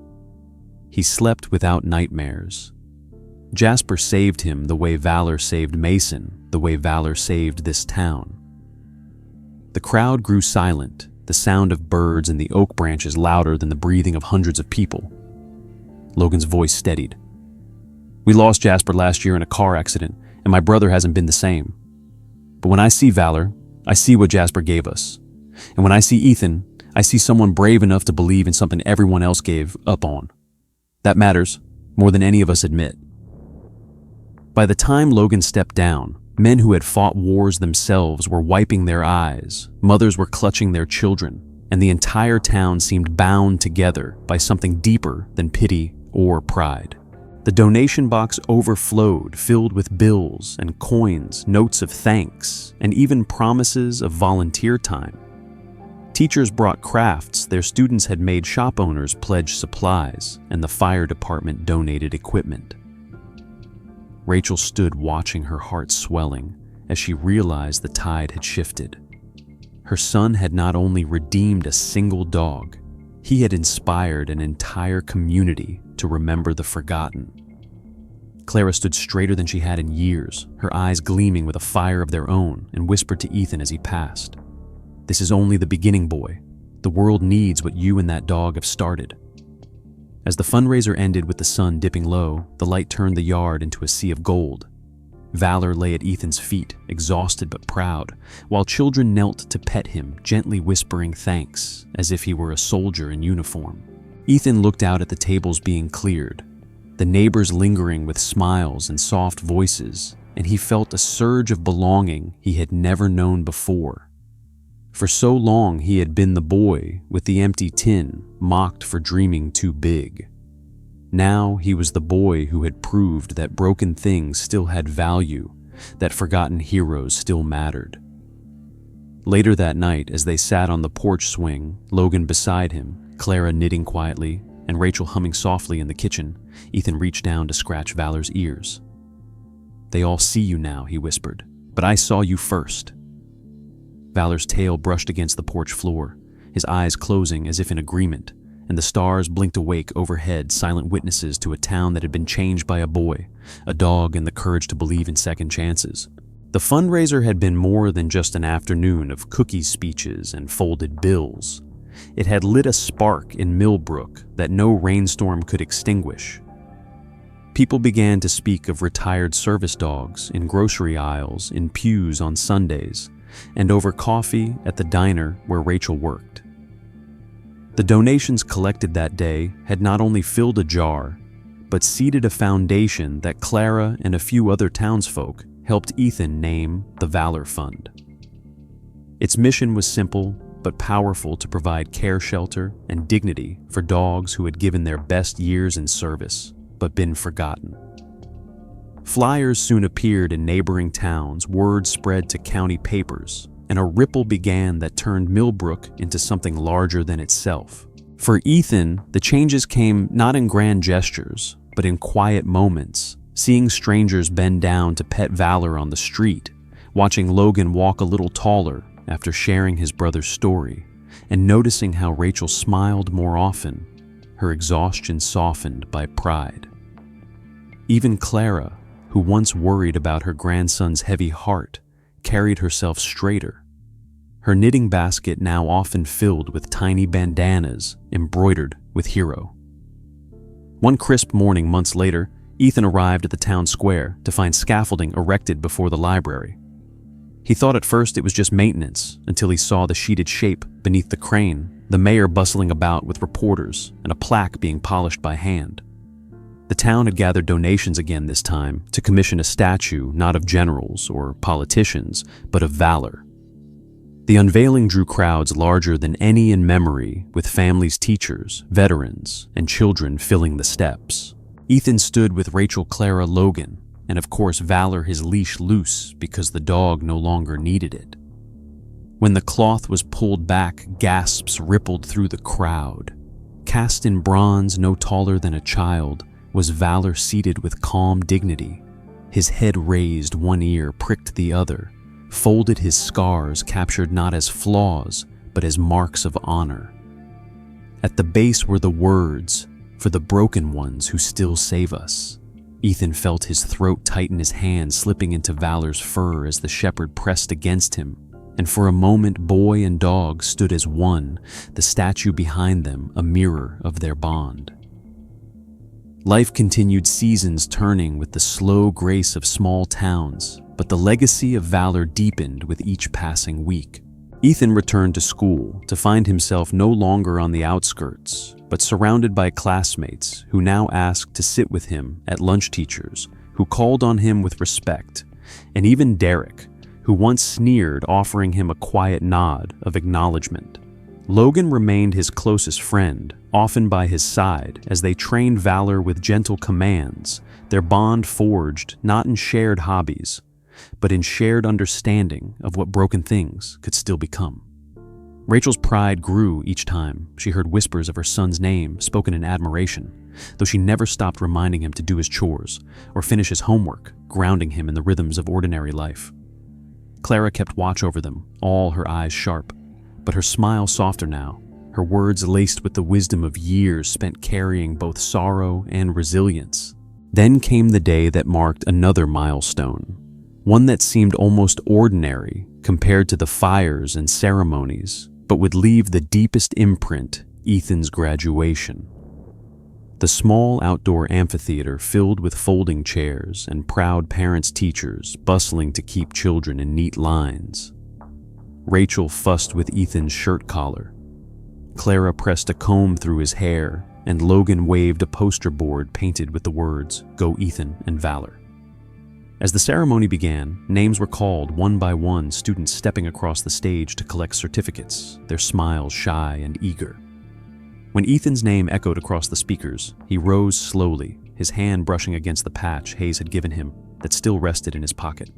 Speaker 1: "He slept without nightmares. Jasper saved him the way Valor saved Mason, the way Valor saved this town." The crowd grew silent, the sound of birds in the oak branches louder than the breathing of hundreds of people. Logan's voice steadied. "We lost Jasper last year in a car accident, and my brother hasn't been the same. But when I see Valor, I see what Jasper gave us. And when I see Ethan, I see someone brave enough to believe in something everyone else gave up on. That matters, more than any of us admit." By the time Logan stepped down, men who had fought wars themselves were wiping their eyes, mothers were clutching their children, and the entire town seemed bound together by something deeper than pity or pride. The donation box overflowed, filled with bills and coins, notes of thanks, and even promises of volunteer time. Teachers brought crafts their students had made, shop owners pledged supplies, and the fire department donated equipment. Rachel stood watching, her heart swelling, as she realized the tide had shifted. Her son had not only redeemed a single dog, he had inspired an entire community to remember the forgotten. Clara stood straighter than she had in years, her eyes gleaming with a fire of their own, and whispered to Ethan as he passed, "This is only the beginning, boy. The world needs what you and that dog have started." As the fundraiser ended with the sun dipping low, the light turned the yard into a sea of gold. Valor lay at Ethan's feet, exhausted but proud, while children knelt to pet him, gently whispering thanks, as if he were a soldier in uniform. Ethan looked out at the tables being cleared, the neighbors lingering with smiles and soft voices, and he felt a surge of belonging he had never known before. For so long he had been the boy with the empty tin, mocked for dreaming too big. Now he was the boy who had proved that broken things still had value, that forgotten heroes still mattered. Later that night, as they sat on the porch swing, Logan beside him, Clara knitting quietly, and Rachel humming softly in the kitchen, Ethan reached down to scratch Valor's ears. "They all see you now," he whispered, "but I saw you first." Valor's tail brushed against the porch floor, his eyes closing as if in agreement, and the stars blinked awake overhead, silent witnesses to a town that had been changed by a boy, a dog, and the courage to believe in second chances. The fundraiser had been more than just an afternoon of cookie speeches and folded bills. It had lit a spark in Millbrook that no rainstorm could extinguish. People began to speak of retired service dogs in grocery aisles, in pews on Sundays, and over coffee at the diner where Rachel worked. The donations collected that day had not only filled a jar, but seeded a foundation that Clara and a few other townsfolk helped Ethan name the Valor Fund. Its mission was simple but powerful, to provide care, shelter, and dignity for dogs who had given their best years in service but been forgotten. Flyers soon appeared in neighboring towns, word spread to county papers, and a ripple began that turned Millbrook into something larger than itself. For Ethan, the changes came not in grand gestures, but in quiet moments, seeing strangers bend down to pet Valor on the street, watching Logan walk a little taller after sharing his brother's story, and noticing how Rachel smiled more often, her exhaustion softened by pride. Even Clara, who once worried about her grandson's heavy heart, carried herself straighter, her knitting basket now often filled with tiny bandanas embroidered with Hero. One crisp morning months later, Ethan arrived at the town square to find scaffolding erected before the library. He thought at first it was just maintenance until he saw the sheeted shape beneath the crane, the mayor bustling about with reporters, and a plaque being polished by hand. The town had gathered donations again this time to commission a statue not of generals or politicians, but of valor. The unveiling drew crowds larger than any in memory, with families, teachers, veterans, and children filling the steps. Ethan stood with Rachel, Clara, Logan, and of course Valor, his leash loose because the dog no longer needed it. When the cloth was pulled back, gasps rippled through the crowd. Cast in bronze, no taller than a child, was Valor seated with calm dignity. His head raised, one ear pricked the other, folded his scars captured not as flaws, but as marks of honor. At the base were the words, "For the broken ones who still save us." Ethan felt his throat tighten, his hand slipping into Valor's fur as the shepherd pressed against him, and for a moment boy and dog stood as one, the statue behind them a mirror of their bond. Life continued, seasons turning with the slow grace of small towns, but the legacy of Valor deepened with each passing week. Ethan returned to school to find himself no longer on the outskirts, but surrounded by classmates who now asked to sit with him at lunch, teachers who called on him with respect, and even Derek, who once sneered, offering him a quiet nod of acknowledgement. Logan remained his closest friend, often by his side as they trained Valor with gentle commands, their bond forged not in shared hobbies, but in shared understanding of what broken things could still become. Rachel's pride grew each time she heard whispers of her son's name spoken in admiration, though she never stopped reminding him to do his chores or finish his homework, grounding him in the rhythms of ordinary life. Clara kept watch over them, all her eyes sharp, but her smile softer now, her words laced with the wisdom of years spent carrying both sorrow and resilience. Then came the day that marked another milestone, one that seemed almost ordinary compared to the fires and ceremonies, but would leave the deepest imprint: Ethan's graduation. The small outdoor amphitheater filled with folding chairs and proud parents, teachers bustling to keep children in neat lines. Rachel fussed with Ethan's shirt collar. Clara pressed a comb through his hair, and Logan waved a poster board painted with the words, "Go Ethan and Valor." As the ceremony began, names were called one by one, students stepping across the stage to collect certificates, their smiles shy and eager. When Ethan's name echoed across the speakers, he rose slowly, his hand brushing against the patch Hayes had given him that still rested in his pocket.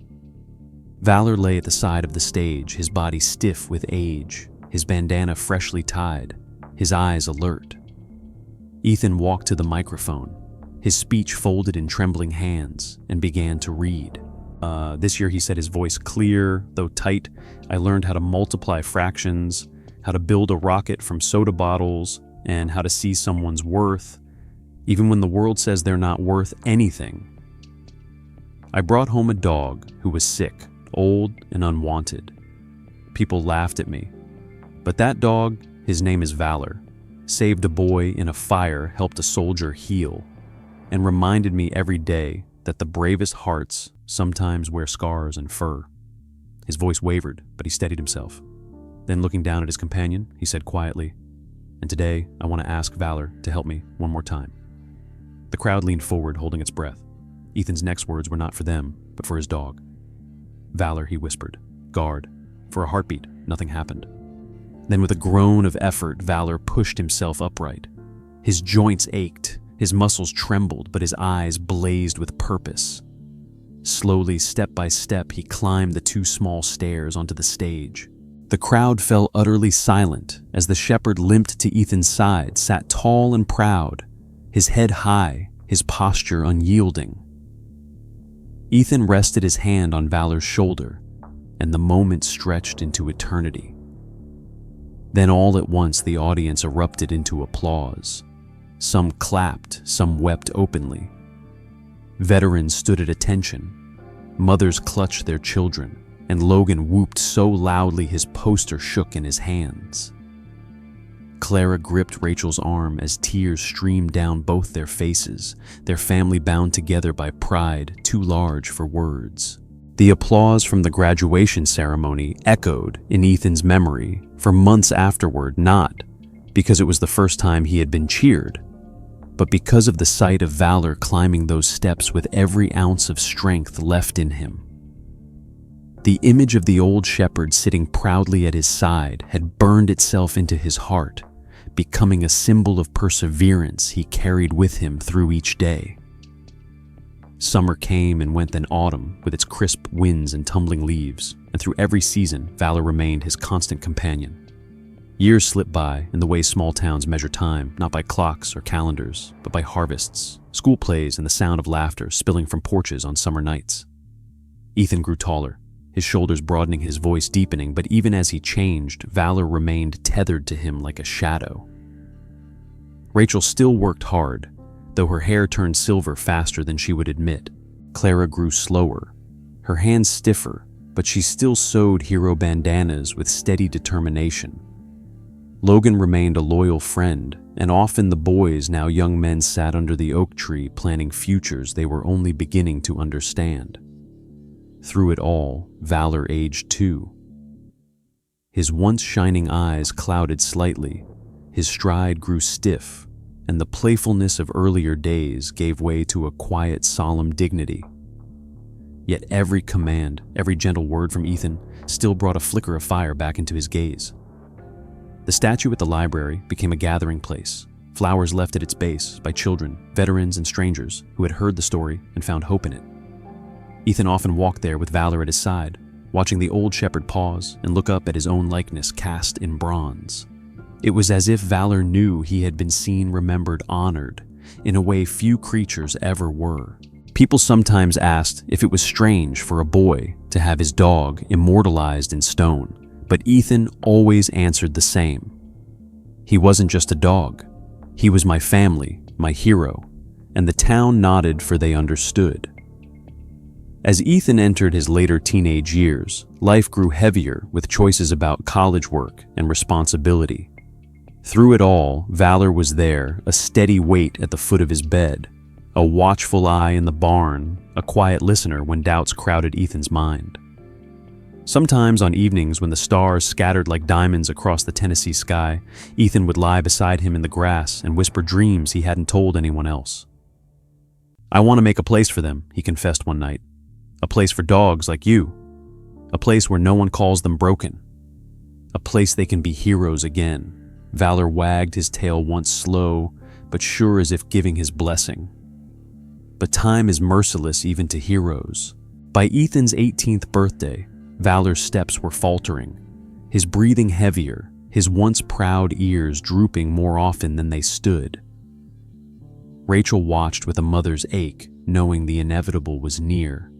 Speaker 1: Valor lay at the side of the stage, his body stiff with age, his bandana freshly tied, his eyes alert. Ethan walked to the microphone, his speech folded in trembling hands, and began to read. This year, he said, his voice clear, though tight, I learned how to multiply fractions, how to build a rocket from soda bottles, and how to see someone's worth, even when the world says they're not worth anything. I brought home a dog who was sick, old, and unwanted. People laughed at me. But that dog, his name is Valor, saved a boy in a fire, helped a soldier heal, and reminded me every day that the bravest hearts sometimes wear scars and fur. His voice wavered, but he steadied himself. Then, looking down at his companion, he said quietly, "And today, I want to ask Valor to help me one more time." The crowd leaned forward, holding its breath. Ethan's next words were not for them, but for his dog. "Valor," he whispered, "guard." For a heartbeat, nothing happened. Then, with a groan of effort, Valor pushed himself upright. His joints ached, his muscles trembled, but his eyes blazed with purpose. Slowly, step by step, he climbed the 2 small stairs onto the stage. The crowd fell utterly silent as the shepherd limped to Ethan's side, sat tall and proud, his head high, his posture unyielding. Ethan rested his hand on Valor's shoulder, and the moment stretched into eternity. Then all at once the audience erupted into applause. Some clapped, some wept openly. Veterans stood at attention. Mothers clutched their children, and Logan whooped so loudly his poster shook in his hands. Clara gripped Rachel's arm as tears streamed down both their faces, their family bound together by pride too large for words. The applause from the graduation ceremony echoed in Ethan's memory for months afterward, not because it was the first time he had been cheered, but because of the sight of Valor climbing those steps with every ounce of strength left in him. The image of the old shepherd sitting proudly at his side had burned itself into his heart, becoming a symbol of perseverance he carried with him through each day. Summer came and went, then autumn, with its crisp winds and tumbling leaves, and through every season, Valor remained his constant companion. Years slipped by in the way small towns measure time, not by clocks or calendars, but by harvests, school plays, and the sound of laughter spilling from porches on summer nights. Ethan grew taller, his shoulders broadening, his voice deepening, but even as he changed, Valor remained tethered to him like a shadow. Rachel still worked hard, though her hair turned silver faster than she would admit. Clara grew slower, her hands stiffer, but she still sewed hero bandanas with steady determination. Logan remained a loyal friend, and often the boys, now young men, sat under the oak tree planning futures they were only beginning to understand. Through it all, Valor aged too. His once shining eyes clouded slightly, his stride grew stiff, and the playfulness of earlier days gave way to a quiet, solemn dignity. Yet every command, every gentle word from Ethan still brought a flicker of fire back into his gaze. The statue at the library became a gathering place, flowers left at its base by children, veterans, and strangers who had heard the story and found hope in it. Ethan often walked there with Valor at his side, watching the old shepherd pause and look up at his own likeness cast in bronze. It was as if Valor knew he had been seen, remembered, honored, in a way few creatures ever were. People sometimes asked if it was strange for a boy to have his dog immortalized in stone, but Ethan always answered the same. He wasn't just a dog. He was my family, my hero, and the town nodded, for they understood. As Ethan entered his later teenage years, life grew heavier with choices about college work and responsibility. Through it all, Valor was there, a steady weight at the foot of his bed, a watchful eye in the barn, a quiet listener when doubts crowded Ethan's mind. Sometimes on evenings when the stars scattered like diamonds across the Tennessee sky, Ethan would lie beside him in the grass and whisper dreams he hadn't told anyone else. "I want to make a place for them," he confessed one night. "A place for dogs like you. A place where no one calls them broken. A place they can be heroes again." Valor wagged his tail once slow, but sure, as if giving his blessing. But time is merciless even to heroes. By Ethan's 18th birthday, Valor's steps were faltering, his breathing heavier, his once proud ears drooping more often than they stood. Rachel watched with a mother's ache, knowing the inevitable was near,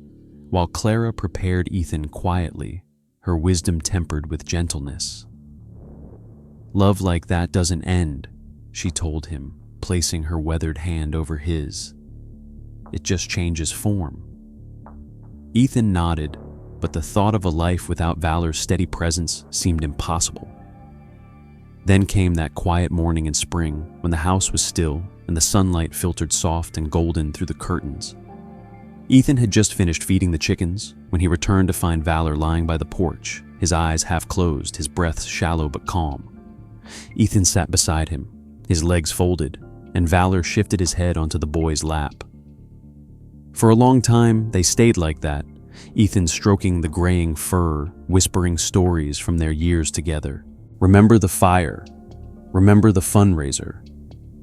Speaker 1: while Clara prepared Ethan quietly, her wisdom tempered with gentleness. "Love like that doesn't end," she told him, placing her weathered hand over his. "It just changes form." Ethan nodded, but the thought of a life without Valor's steady presence seemed impossible. Then came that quiet morning in spring when the house was still and the sunlight filtered soft and golden through the curtains. Ethan had just finished feeding the chickens when he returned to find Valor lying by the porch, his eyes half closed, his breath shallow but calm. Ethan sat beside him, his legs folded, and Valor shifted his head onto the boy's lap. For a long time, they stayed like that, Ethan stroking the graying fur, whispering stories from their years together. Remember the fire. Remember the fundraiser.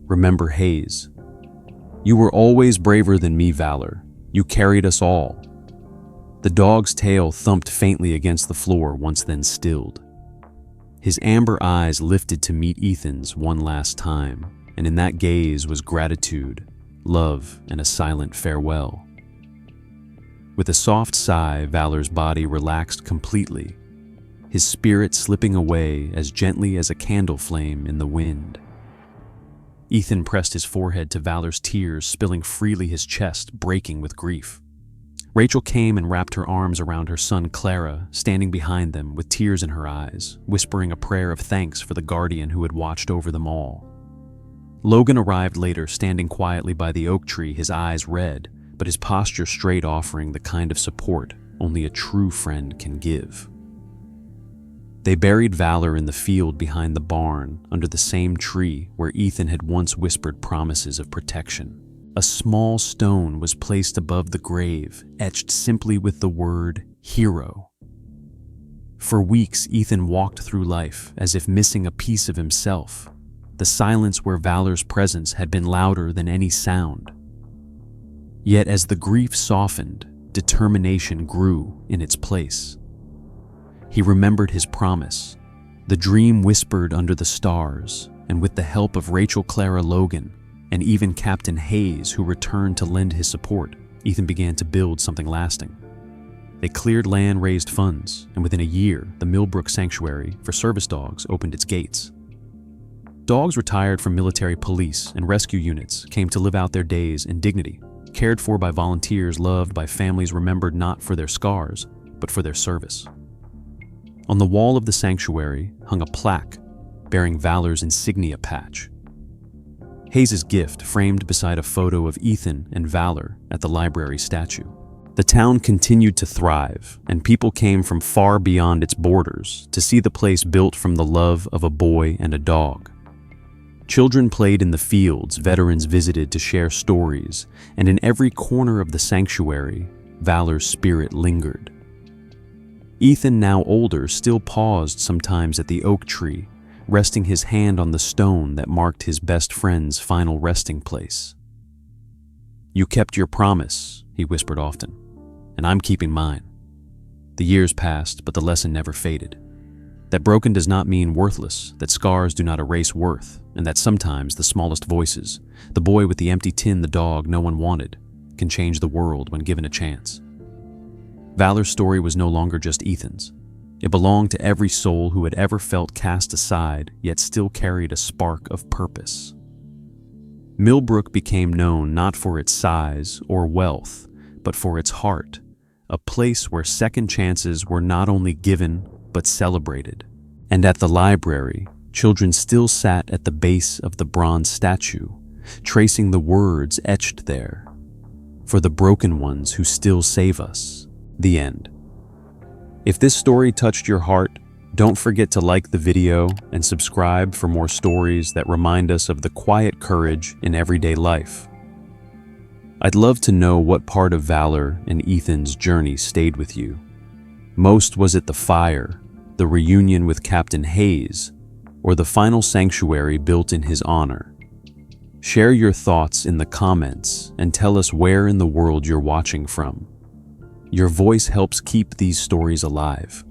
Speaker 1: Remember Hayes. You were always braver than me, Valor. You carried us all. The dog's tail thumped faintly against the floor, once then stilled. His amber eyes lifted to meet Ethan's one last time, and in that gaze was gratitude, love, and a silent farewell. With a soft sigh, Valor's body relaxed completely, his spirit slipping away as gently as a candle flame in the wind. Ethan pressed his forehead to Valor's tears, spilling freely, his chest breaking with grief. Rachel came and wrapped her arms around her son Clara, standing behind them with tears in her eyes, whispering a prayer of thanks for the guardian who had watched over them all. Logan arrived later, standing quietly by the oak tree, his eyes red, but his posture straight, offering the kind of support only a true friend can give. They buried Valor in the field behind the barn, under the same tree where Ethan had once whispered promises of protection. A small stone was placed above the grave, etched simply with the word hero. For weeks, Ethan walked through life as if missing a piece of himself. The silence where Valor's presence had been louder than any sound. Yet as the grief softened, determination grew in its place. He remembered his promise, the dream whispered under the stars, and with the help of Rachel, Clara, Logan, and even Captain Hayes, who returned to lend his support, Ethan began to build something lasting. They cleared land, raised funds, and within a year, the Millbrook Sanctuary for service dogs opened its gates. Dogs retired from military police and rescue units came to live out their days in dignity, cared for by volunteers, loved by families remembered not for their scars, but for their service. On the wall of the sanctuary hung a plaque bearing Valor's insignia patch. Hayes' gift framed beside a photo of Ethan and Valor at the library statue. The town continued to thrive, and people came from far beyond its borders to see the place built from the love of a boy and a dog. Children played in the fields, veterans visited to share stories, and in every corner of the sanctuary, Valor's spirit lingered. Ethan, now older, still paused sometimes at the oak tree, resting his hand on the stone that marked his best friend's final resting place. "You kept your promise," he whispered often, "and I'm keeping mine." The years passed, but the lesson never faded. That broken does not mean worthless, that scars do not erase worth, and that sometimes the smallest voices, the boy with the empty tin, the dog no one wanted, can change the world when given a chance. Valor's story was no longer just Ethan's. It belonged to every soul who had ever felt cast aside, yet still carried a spark of purpose. Millbrook became known not for its size or wealth, but for its heart, a place where second chances were not only given, but celebrated. And at the library, children still sat at the base of the bronze statue, tracing the words etched there. "For the broken ones who still save us." The end. If this story touched your heart, don't forget to like the video and subscribe for more stories that remind us of the quiet courage in everyday life. I'd love to know what part of Valor and Ethan's journey stayed with you. Most, was it the fire, the reunion with Captain Hayes, or the final sanctuary built in his honor? Share your thoughts in the comments and tell us where in the world you're watching from. Your voice helps keep these stories alive.